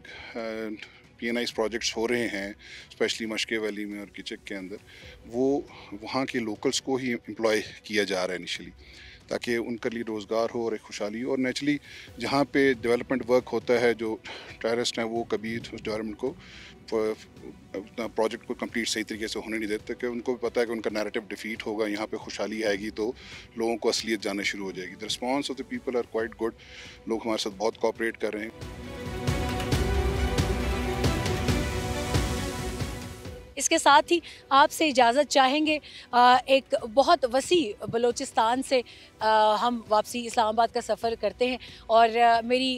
PNIs प्रोजेक्ट्स हो रहे हैं, स्पेशली मशके वैली में और गिचिक के अंदर, वो वहाँ के लोकल्स को ही एम्प्लॉय किया जा रहा है इनिशियली, ताकि उनके लिए रोज़गार हो और एक खुशहाली हो। और नेचुरली जहाँ पे डेवलपमेंट वर्क होता है, जो टेररिस्ट हैं वो कभी उस डेवलपमेंट को प्रोजेक्ट को कंप्लीट सही तरीके से होने नहीं देते, कि उनको भी पता है कि उनका नैरेटिव डिफीट होगा, यहाँ पे खुशहाली आएगी तो लोगों को असलियत जानना शुरू हो जाएगी। The response of the people are quite good, लोग हमारे साथ बहुत कोऑपरेट कर रहे हैं। इसके साथ ही आपसे इजाज़त चाहेंगे। एक बहुत वसी बलूचिस्तान से हम वापसी इस्लामाबाद का सफ़र करते हैं और मेरी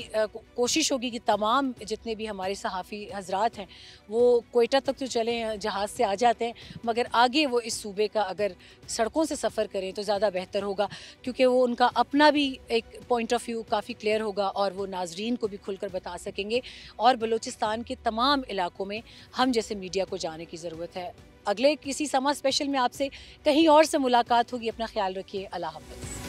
कोशिश होगी कि तमाम जितने भी हमारे सहाफ़ी हजरात हैं वो कोयटा तक तो चले जहाज़ से आ जाते हैं, मगर आगे वो इस सूबे का अगर सड़कों से सफ़र करें तो ज़्यादा बेहतर होगा, क्योंकि वो उनका अपना भी एक पॉइंट ऑफ व्यू काफ़ी क्लियर होगा और वो नाजरीन को भी खुलकर बता सकेंगे और बलूचिस्तान के तमाम इलाकों में हम जैसे मीडिया को जाने की ज़रूरत ज़रूरत है। अगले किसी समर स्पेशल में आपसे कहीं और से मुलाकात होगी। अपना ख्याल रखिए। अल्लाह हाफ़िज़।